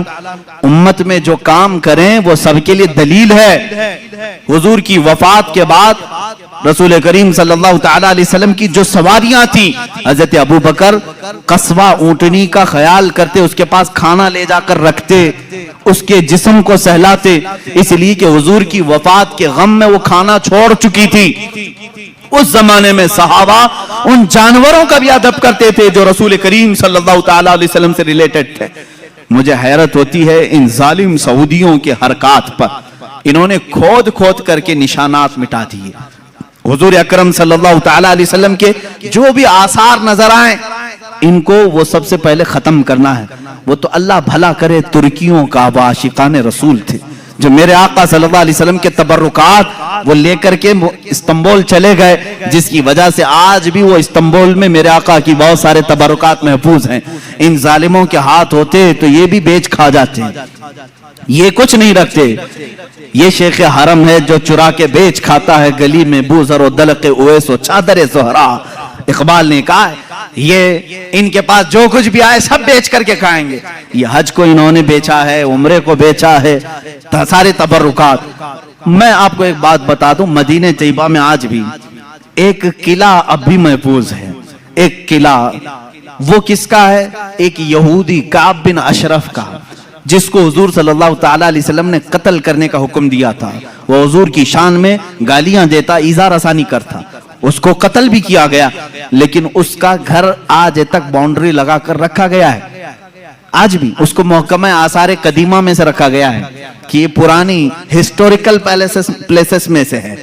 امت میں جو کام کریں وہ سب کے لیے دلیل ہے. حضور کی وفات کے بعد رسول کریم صلی اللہ تعالیٰ علیہ وسلم کی جو سواریاں تھیں، حضرت ابو بکر قصوہ اونٹنی کا خیال کرتے، اس کے پاس کھانا لے جا کر رکھتے، اس کے جسم کو سہلاتے، اس لیے کہ حضور کی وفات کے غم میں وہ کھانا چھوڑ چکی تھی. اس زمانے میں صحابہ ان جانوروں کا بھی ادب کرتے تھے جو رسول کریم صلی اللہ تعالیٰ علیہ وسلم سے ریلیٹڈ تھے. مجھے حیرت ہوتی ہے ان ظالم سعودیوں کے حرکات پر. انہوں نے کھود کر کے نشانات مٹا دیے. حضور اکرم صلی اللہ تعالیٰ علیہ وسلم کے جو بھی آثار نظر آئیں ان کو وہ سب سے پہلے ختم کرنا ہے. وہ تو اللہ بھلا کرے ترکیوں کا عاشقان رسول تھے جو میرے آقا صلی اللہ علیہ وسلم کے تبرکات وہ لے کر کے استنبول چلے گئے، جس کی وجہ سے آج بھی وہ استنبول میں میرے آقا کی بہت سارے تبرکات محفوظ ہیں. ان ظالموں کے ہاتھ ہوتے تو یہ بھی بیچ کھا جاتے ہیں. یہ کچھ نہیں رکھتے. یہ شیخ حرم ہے جو چرا کے بیچ کھاتا ہے گلی میں بوزر و دلق اویس و چادر زہرا. اقبال نے کہا ہے یہ ان کے پاس جو کچھ بھی آئے سب بیچ کر کے کھائیں گے. یہ حج کو انہوں نے بیچا ہے، عمرے کو بیچا ہے، سارے تبرکات. میں آپ کو ایک بات بتا دوں، مدینہ طیبہ میں آج بھی ایک قلعہ اب بھی محفوظ ہے. ایک قلعہ وہ کس کا ہے؟ ایک یہودی کعب بن اشرف کا، جس کو حضور صلی اللہ تعالیٰ علیہ وسلم نے قتل کرنے کا حکم دیا تھا. وہ حضور کی شان میں گالیاں دیتا، ایذا رسانی کرتا. اس کو قتل بھی کیا گیا، لیکن اس کا گھر آج تک باؤنڈری لگا کر رکھا گیا ہے. آج بھی اس کو محکمہ آثار قدیمہ میں سے رکھا گیا ہے کہ یہ پرانی ہسٹوریکل پلیسز میں سے ہے.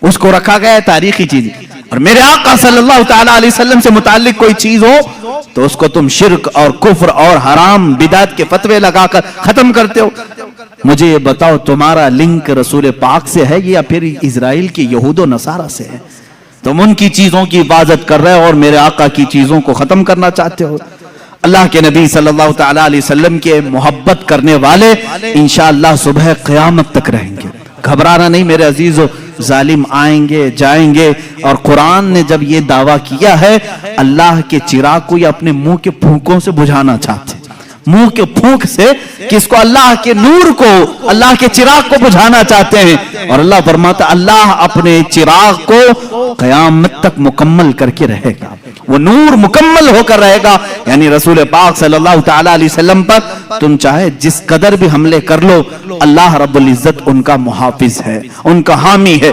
اس کو رکھا گیا ہے تاریخی چیز. اور میرے آقا صلی اللہ تعالیٰ علیہ وسلم سے متعلق کوئی چیز ہو تو اس کو تم شرک اور کفر اور حرام بدعت کے فتوے لگا کر ختم کرتے ہو. مجھے یہ بتاؤ تمہارا لنک رسول پاک سے ہے یا پھر اسرائیل کی یہود و نصارہ سے ہے؟ تم ان کی چیزوں کی حفاظت کر رہے ہو اور میرے آقا کی چیزوں کو ختم کرنا چاہتے ہو. اللہ کے نبی صلی اللہ تعالیٰ علیہ وسلم کے محبت کرنے والے انشاءاللہ صبح قیامت تک رہیں گے. گھبرانا نہیں میرے عزیزو. ظالم آئیں گے جائیں گے، اور قرآن نے جب یہ دعویٰ کیا ہے اللہ کے چراغ کو یہ اپنے منہ کے پھونکوں سے بجھانا چاہتے ہیں. منہ کے پھونک سے کس کو؟ اللہ کے نور کو، اللہ کے چراغ کو بجھانا چاہتے ہیں. اور اللہ فرماتا اللہ اپنے چراغ کو قیامت تک مکمل کر کے رہے گا. وہ نور مکمل ہو کر رہے گا. یعنی رسول پاک صلی اللہ تعالیٰ علیہ وسلم پر تم چاہے جس قدر بھی حملے کر لو، اللہ رب العزت ان کا محافظ ہے، ان کا حامی ہے.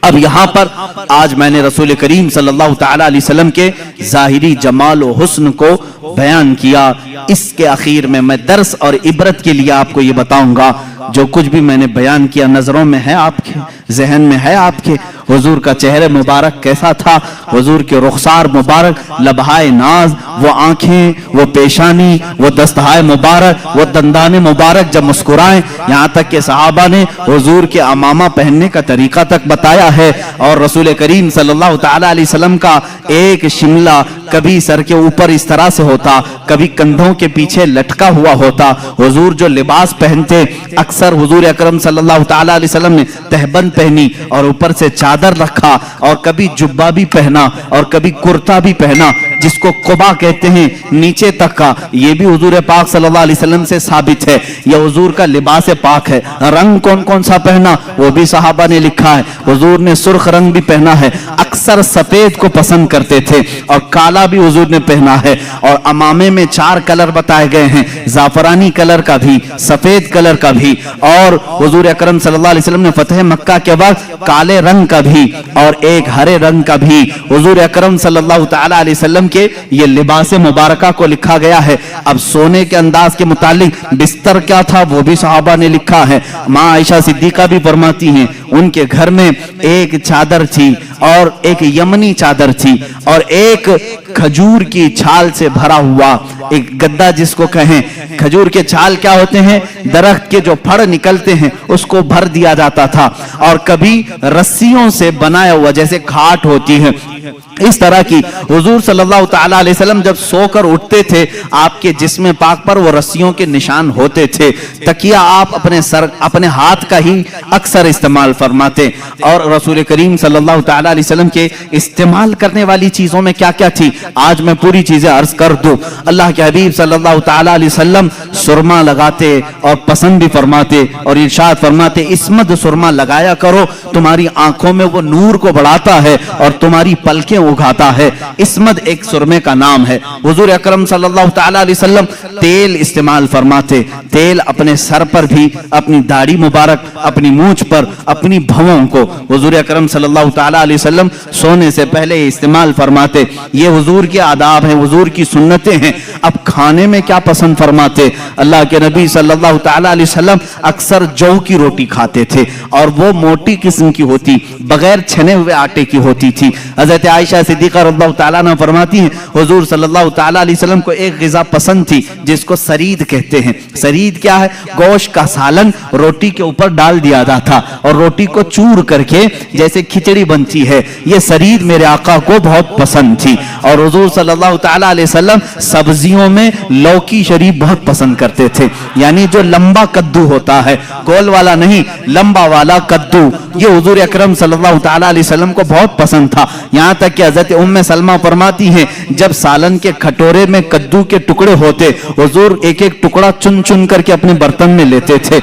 اب یہاں پر آج میں نے رسول کریم صلی اللہ تعالیٰ علیہ وسلم کے ظاہری جمال و حسن کو بیان کیا. اس کے اخیر میں میں درس اور عبرت کے لیے آپ کو یہ بتاؤں گا جو کچھ بھی میں نے بیان کیا نظروں میں ہے آپ کے، ذہن میں ہے آپ کے. حضور کا چہرہ مبارک کیسا تھا، حضور کے رخسار مبارک، لبہائے ناز، وہ آنکھیں، وہ پیشانی، وہ دستہائے مبارک، وہ دندان مبارک جب مسکرائیں. یہاں تک کہ صحابہ نے حضور کے امامہ پہننے کا طریقہ تک بتایا ہے. اور رسول کریم صلی اللہ تعالیٰ علیہ وسلم کا ایک شملہ کبھی سر کے اوپر اس طرح سے ہوتا، کبھی کندھوں کے پیچھے لٹکا ہوا ہوتا. حضور جو لباس پہنتے اکثر حضور اکرم صلی اللہ تعالیٰ علیہ وسلم نے تہبند پہنی اور اوپر سے چادر رکھا، اور کبھی جبہ بھی پہنا اور کبھی کرتا بھی پہنا. جس کو قبا کہتے ہیں نیچے تک کا, یہ بھی حضور پاک صلی اللہ علیہ وسلم سے ثابت ہے. یہ حضور کا لباس پاک ہے. رنگ کون کون سا پہنا وہ بھی صحابہ نے لکھا ہے. حضور نے سرخ رنگ بھی پہنا ہے, اکثر سفید کو پسند کرتے تھے, اور کالا بھی حضور نے پہنا ہے. اور امامے میں 4 کلر بتائے گئے ہیں, زعفرانی کلر کا بھی, سفید کلر کا بھی, اور حضور اکرم صلی اللہ علیہ وسلم نے فتح مکہ کے وقت کالے رنگ کا بھی اور ایک ہرے رنگ کا بھی حضور اکرم صلی اللہ تعالی علیہ وسلم کے یہ لباس مبارکہ کو لکھا گیا ہے. اب سونے کے انداز کے متعلق بستر کیا تھا وہ بھی صحابہ نے لکھا ہے. ماں عائشہ صدیقہ بھی فرماتی ہیں ان کے گھر میں ایک چادر تھی, اور ایک یمنی چادر تھی, اور ایک کھجور کی چھال سے بھرا ہوا ایک گدا, جس کو کہیں کھجور کے چھال کیا ہوتے ہیں, درخت کے جو پھڑ نکلتے ہیں اس کو بھر دیا جاتا تھا, اور کبھی رسیوں سے بنایا ہوا جیسے کھاٹ ہوتی ہے اس طرح کی. حضور صلی اللہ تعالی علیہ وسلم جب سو کر اٹھتے تھے آپ کے جسم پاک پر وہ رسیوں کے نشان ہوتے تھے. تکیہ آپ اپنے ہاتھ کا ہی اکثر استعمال فرماتے. اور رسول کریم صلی اللہ تعالی علیہ وسلم کے استعمال کرنے والی چیزوں میں کیا کیا تھی آج میں پوری چیزیں عرض کر دوں. اللہ کے حبیب صلی اللہ تعالی علیہ وسلم سرما لگاتے اور پسند بھی فرماتے, اور ارشاد فرماتے اسمد سرما لگایا کرو, تمہاری آنکھوں میں وہ نور کو بڑھاتا ہے اور تمہاری پلکیں اگاتا ہے. اسمد ایک سرمے کا نام ہے. حضور اکرم صلی اللہ تعالی علیہ وسلم تیل استعمال فرماتے, تیل اپنے سر پر بھی, اپنی داڑھی مبارک, اپنی مونچھ پر, اپنی بھووں کو حضور اکرم صلی اللہ تعالی علیہ وسلم سونے سے پہلے استعمال فرماتے. یہ حضور کے آداب ہیں, حضور کی سنتیں ہیں. اب کھانے میں کیا پسند فرماتے؟ اللہ کے نبی صلی اللہ تعالی علیہ وسلم اکثر جو کی روٹی کھاتے تھے, اور وہ موٹی قسم کی ہوتی, بغیر چھنے ہوئے آٹے کی ہوتی تھی. حضرت عائشہ صدیقہ رضی اللہ تعالیٰ عنہ فرماتی ہیں حضور صلی اللہ تعالیٰ علیہ وسلم کو ایک غذا پسند تھی جس کو سرید کہتے ہیں. سرید کیا ہے؟ گوشت کا سالن روٹی کے اوپر ڈال دیا جاتا اور روٹی کو چور کر کے جیسے کھچڑی بنتی ہے, یہ سرید میرے آقا کو بہت پسند تھی. اور حضور صلی اللہ تعالیٰ علیہ وسلم سبزیوں میں لوکی شریف بہت پسند کرتے تھے, یعنی جو لمبا کدو ہوتا ہے, گول والا نہیں, لمبا والا کدو, یہ حضور اکرم صلی اللہ تعالیٰ علیہ وسلم کو بہت پسند تھا. یہاں تک کہ حضرت ام سلمہ فرماتی ہیں جب سالن کے کھٹورے میں کدو کے ٹکڑے ہوتے حضور ایک ایک ٹکڑا چن چن کر کے اپنے برتن میں لیتے تھے.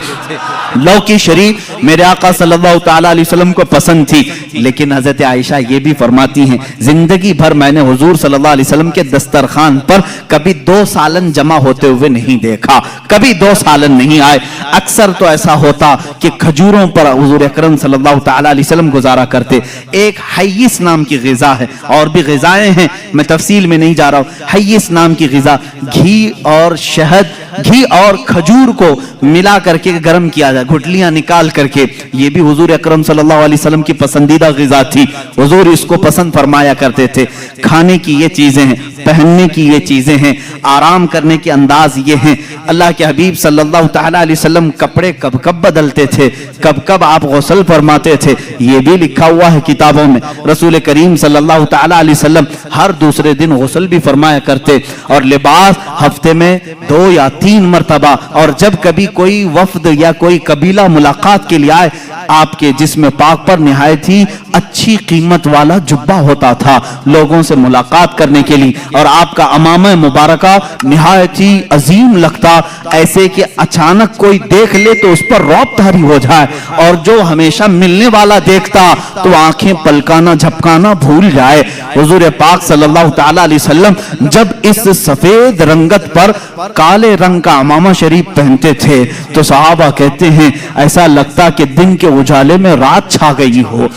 لوکی شریف میرے آقا صلی اللہ تعالیٰ علیہ وسلم کو پسند تھی. لیکن حضرت عائشہ یہ بھی فرماتی ہیں زندگی بھر میں نے حضور صلی اللہ علیہ وسلم کے دسترخوان پر کبھی 2 سالن جمع ہوتے ہوئے نہیں دیکھا, کبھی 2 سالن نہیں آئے. اکثر تو ایسا ہوتا کہ کھجوروں پر حضور اکرم صلی اللہ تعالیٰ علیہ وسلم گزارا کرتے. ایک حیث نام کی غذا ہے, اور بھی غذائیں ہیں, میں تفصیل میں نہیں جا رہا ہوں. حیث نام کی غذا, گھی اور شہد, گھی اور کھجور کو ملا کر کے گرم کیا جائے, گھٹلیاں نکال کر کے, یہ بھی حضور اکرم صلی اللہ علیہ وسلم کی پسندیدہ غذا تھی. حضور اس کو پسند فرمایا کرتے تھے. کھانے کی یہ چیزیں ہیں, پہننے کی یہ چیزیں ہیں, آرام کرنے کے انداز یہ ہیں. اللہ کے حبیب صلی اللہ تعالیٰ علیہ وسلم کپڑے کب کب بدلتے تھے, کب کب آپ غسل فرماتے تھے, یہ بھی لکھا ہوا ہے کتابوں میں. رسول کریم صلی اللہ تعالیٰ علیہ وسلم ہر دوسرے دن غسل بھی فرمایا کرتے, اور لباس ہفتے میں 2 یا 3 مرتبہ. اور جب کبھی کوئی وفد یا کوئی قبیلہ ملاقات کے لیے آئے, آپ کے جسم پاک پر نہایت ہی اچھی قیمت والا جبہ ہوتا تھا لوگوں سے ملاقات کرنے کے لیے, اور آپ کا امامہ مبارکہ نہایت ہی عظیم لگتا, ایسے کہ اچانک کوئی دیکھ لے تو اس پر رعب طاری ہو جائے, اور جو ہمیشہ ملنے والا دیکھتا تو آنکھیں پلکانا جھپکانا بھول جائے. حضور پاک صلی اللہ تعالیٰ علیہ وسلم جب اس سفید رنگت پر کالے رنگ کا امامہ شریف پہنتے تھے تو صحابہ کہتے ہیں ایسا لگتا کہ دن کے اجالے میں رات چھا گئی ہو.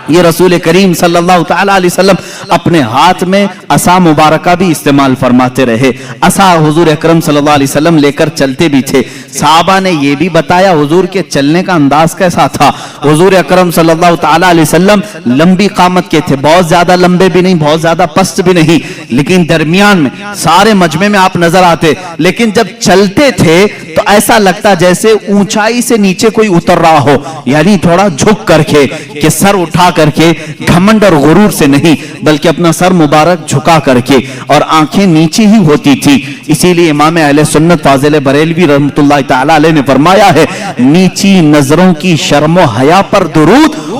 یہ رسول کریم صلی اللہ تعالیٰ علیہ وسلم اپنے ہاتھ میں عصا مبارکہ بھی استعمال فرماتے رہے. عصا حضور اکرم صلی اللہ علیہ وسلم لے کر چلتے بھی تھے. صحابہ نے یہ بھی بتایا حضور کے چلنے کا انداز کیسا تھا. حضور اکرم صلی اللہ تعالیٰ علیہ وسلم لمبی قامت کے تھے, بہت زیادہ لمبے بھی نہیں, بہت زیادہ پست بھی نہیں, لیکن درمیان میں سارے مجمع میں آپ نظر آتے. لیکن جب چلتے تھے تو ایسا لگتا جیسے اونچائی سے نیچے کوئی اتر رہا ہو, یعنی تھوڑا جھک کر کے, کہ سر اٹھا کر کے, گھمنڈ اور غرور سے نہیں بلکہ اپنا سر مبارک جھکا کر کے, اور آنکھیں نیچے ہی ہوتی تھی. اسی لیے امام اہل سنت فاضل بریلوی رحمۃ اللہ تعالی علیہ نے فرمایا ہے نیچی نظروں کی شرم و حیا پر درود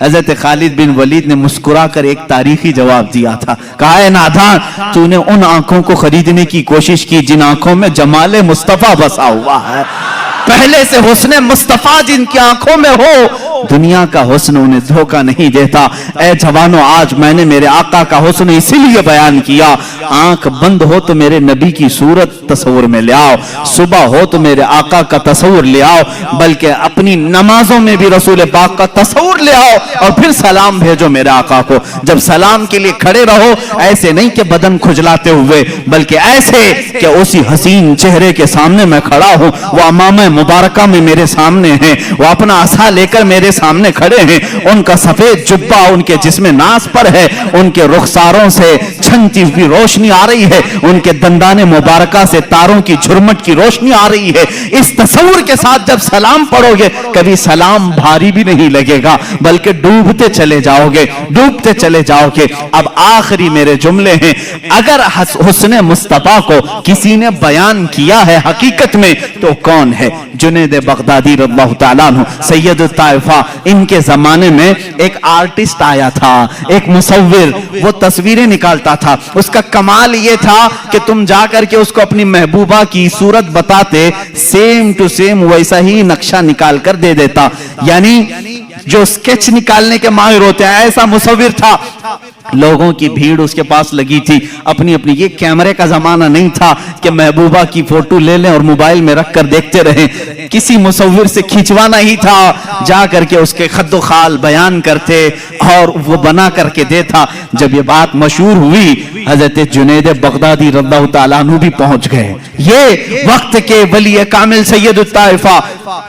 حضرت خالد بن ولید نے مسکرا کر ایک تاریخی جواب دیا تھا، کہا اے نادان، تو نے ان آنکھوں کو خریدنے کی کوشش کی جن آنکھوں میں جمال مصطفیٰ بسا ہوا ہے، پہلے سے حسن مصطفیٰ جن کی آنکھوں میں ہو، دنیا کا حسن انہیں دھوکہ نہیں دیتا۔ اے جوانوں، آج میں نے میرے آقا کا حسن اسی لیے بیان کیا، آنکھ بند ہو تو میرے نبی کی صورت تصور میں لے آؤ، صبح ہو تو میرے آقا کا تصور لے آؤ، بلکہ اپنی نمازوں میں بھی رسول پاک کا تصور لے آؤ، اور پھر سلام بھیجو میرے آقا کو۔ جب سلام کے لیے کھڑے رہو، ایسے نہیں کہ بدن کھجلاتے ہوئے، بلکہ ایسے کہ اسی حسین چہرے کے سامنے میں کھڑا ہوں، وہ امامہ مبارکہ میں میرے سامنے ہیں، وہ اپنا عصا لے کر میرے سامنے کھڑے ہیں، ان کا سفید جبہ ان کے جسم ناز پر ہے، ان کے رخساروں سے چھنتی ہوئی روشنی آ رہی ہے، ان کے دندان مبارکہ سے تاروں کی جھرمٹ کی روشنی آ رہی ہے۔ اس تصور کے ساتھ جب سلام پڑھو گے، کبھی سلام بھاری بھی نہیں لگے گا، بلکہ ڈوبتے چلے جاؤ گے، ڈوبتے چلے جاؤ گے۔ اب آخری میرے جملے ہیں، اگر حسن مصطفیٰ کو کسی نے بیان کیا ہے حقیقت میں تو کون ہے؟ جنید بغدادی رضی اللہ تعالیٰ عنہ، سید الطائفہ، ان کے زمانے میں ایک آرٹسٹ آیا تھا، ایک مصور، وہ تصویریں نکالتا تھا۔ اس کا کمال یہ تھا کہ تم جا کر کے اس کو اپنی محبوبہ کی صورت بتاتے، سیم ٹو سیم ویسا ہی نقشہ نکال کر دے دیتا، یعنی جو سکیچ نکالنے کے ماہر ہوتے ہیں، ایسا مصور تھا۔ لوگوں کی بھیڑ اس کے پاس لگی تھی، اپنی اپنی، یہ کیمرے کا زمانہ نہیں تھا کہ محبوبہ کی فوٹو لے لیں اور موبائل میں رکھ کر دیکھتے رہیں، کسی مصور سے کھینچوانا ہی تھا، جا کر کے اس کے خد و خال بیان کرتے اور وہ بنا کر کے دیتا۔ جب یہ بات مشہور ہوئی، حضرت جنید بغدادی رضی اللہ تعالیٰ عنہ بھی پہنچ گئے، یہ وقت کے ولی کامل سید الطائفہ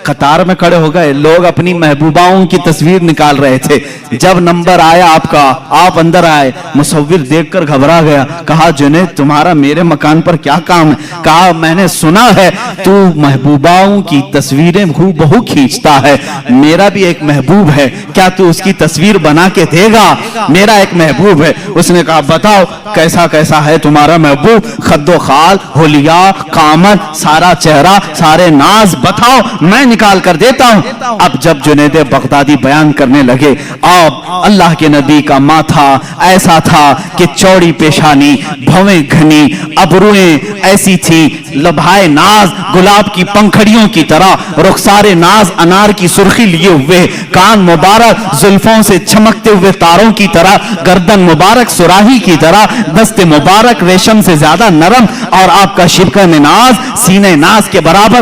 قطار میں کھڑے ہو گئے، لوگ اپنی محبوباؤں کی تصویر نکال رہے تھے۔ جب نمبر آیا آپ کا، آپ اندر آئے، مصور دیکھ کر گھبرا گیا، کہا جنید تمہارا میرے مکان پر کیا کام ہے؟ کہا میں نے سنا ہے تو محبوباؤں کی تصویریں ہو بہو کھینچتا ہے، میرا بھی ایک محبوب ہے، کیا تو اس کی تصویر بنا کے دے گا؟ میرا ایک محبوب ہے۔ اس نے کہا بتاؤ کیسا کیسا ہے تمہارا محبوب، خد و خال، حلیہ، قامت، سارا چہرہ، سارے ناز بتاؤ، میں نکال کر دیتا ہوں۔ اب جب جنید بغدادی بیان کرنے لگے، اب اللہ کے نبی کا ماتھا ایسا تھا کہ چوڑی پیشانی، بھویں گھنی، ابرویں ایسی تھی، لبھائے ناز گلاب کی پنکھڑیوں کی طرح، رخسار ناز انار کی سرخی لیے ہوئے، کان مبارک زلفوں سے چمکتے ہوئے تاروں کی طرح، گردن مبارک سراہی کی طرح، دست مبارک ریشم سے زیادہ نرم، اور آپ کا شبکن ناز سینے ناز کے برابر۔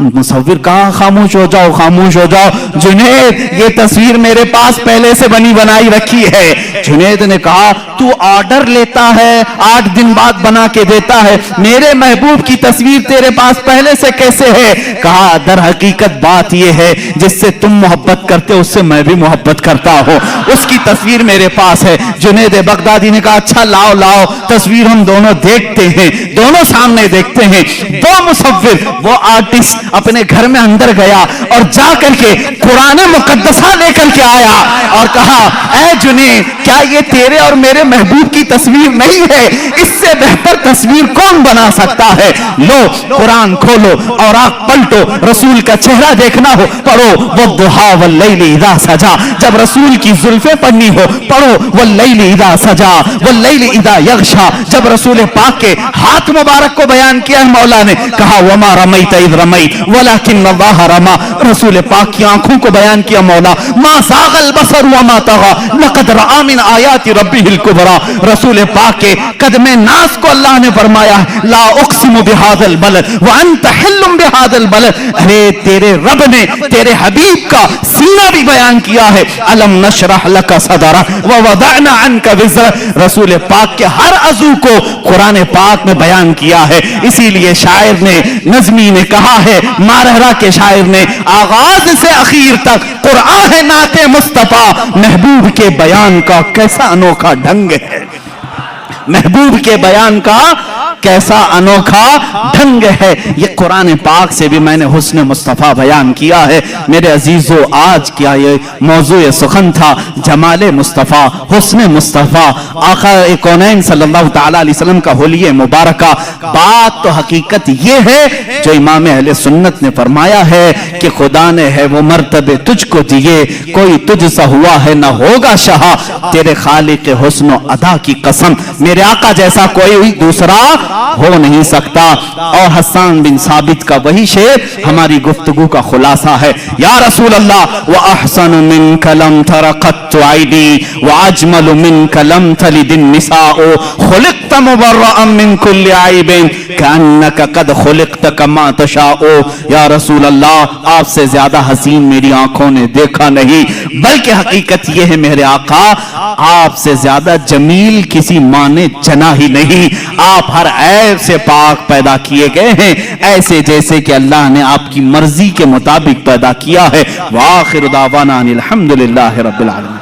مصور کہا خاموش ہو جاؤ، خاموش ہو جاؤ، جنید یہ تصویر میرے پاس پہلے سے بنی بنائی رکھی ہے۔ جنید نے کہا تو آرڈر لیتا ہے، 8 دن بعد بنا کے دیتا ہے، میرے محبوب کی تصویر تیرے پاس پہلے سے کیسے ہے؟ کہا در حقیقت بات یہ ہے جس سے تم محبت کرتے اس سے میں بھی محبت کرتا ہوں، اس کی تصویر میرے پاس ہے۔ جنید بغدادی نے کہا اچھا لاؤ لاؤ تصویر ہم دونوں دیکھتے ہیں، دونوں سامنے دیکھتے ہیں۔ وہ مصور، وہ آرٹسٹ اپنے گھر میں اندر گیا اور جا کر کے قرآن مقدسہ لے کر کے آیا اور کہا اے جنید کیا یہ تیرے اور میرے محبوب کی تصویر نہیں ہے؟ اس سے بہتر تصویر کون بنا سکتا ہے؟ لو قرآن کھولو اور آنکھ پلٹو، رسول کا چہرہ دیکھنا ہو پڑھو والضحیٰ واللیل اذا سجا، جب رسول کی زلفیں پڑھنی ہو پڑھو واللیل اذا سجا واللیل اذا یغشا، جب رسول پاک کے ہاتھ مبارک کو بیان کیا ہے مولا نے، کہا وما رمیت اذ رمیت ولکن اللہ رما، رسول پاک کی آنکھوں کو بیان کیا مولا، ما زاغ البصر وما طغى لقد رأى من آیات ربه الکبریٰ، رسول پاک کے قدم ناز کو اللہ نے فرمایا لا اقسم بهذا البلد وانت حل بهذا البلد، ارے تیرے رب نے تیرے حبیب کا سینہ بھی بیان کیا ہے، الم نشرح لك صدرك ووضعنا عنك وزرك، رسول پاک کے ہر عضو کو قرآن پاک میں بیان کیا ہے۔ اسی لیے شاعر نے، نظمی نے کہا ہے، مارہرہ کے شاعر نے، آغاز سے اخیر تک قرآن ہے نعت مصطفیٰ، محبوب کے بیان کا کیسا انوکھا ڈھنگ ہے، محبوب کے بیان کا کیسا انوکھا ڈھنگ ہے. یہ قرآن پاک سے بھی میں نے حسن مصطفیٰ بیان کیا ہے. میرے عزیزو آج کیا یہ موضوع سخن تھا, جمال مصطفیٰ, حسن مصطفیٰ, آقا کونین صلی اللہ تعالیٰ علیہ وسلم کا حلیہ مبارکہ. بات تو حقیقت یہ ہے جو امام اہل سنت نے فرمایا ہے کہ خدا نے ہے وہ مرتبے تجھ کو دیے, کوئی تجھ سا ہوا ہے نہ ہوگا شاہ, تیرے خالق حسن و ادا کی قسم میرے آقا جیسا کوئی دوسرا ہو نہیں سکتا. اور حسان بن ثابت کا وہی شعر ہماری گفتگو کا خلاصہ ہے. یا رسول اللہ وَأَحْسَنُ مِنْكَ لَمْ تَرَ قَطُّ عَيْنِي وَأَجْمَلُ مِنْكَ لَمْ تَلِدِ النِّسَاءُ خُلِقْتَ مُبَرَّأً مِنْ كُلِّ عَيْبٍ كَأَنَّكَ قَدْ خُلِقْتَ كَمَا تَشَاءُ. یا رسول اللہ آپ سے زیادہ حسین میری آنکھوں نے دیکھا نہیں, بلکہ حقیقت یہ ہے میرے آقا آپ سے زیادہ جمیل کسی ماں نے جنا ہی نہیں. آپ ہر عیب سے پاک پیدا کیے گئے ہیں, ایسے جیسے کہ اللہ نے آپ کی مرضی کے مطابق پیدا کیا ہے. وآخر دعوانا الحمدللہ رب العالمین.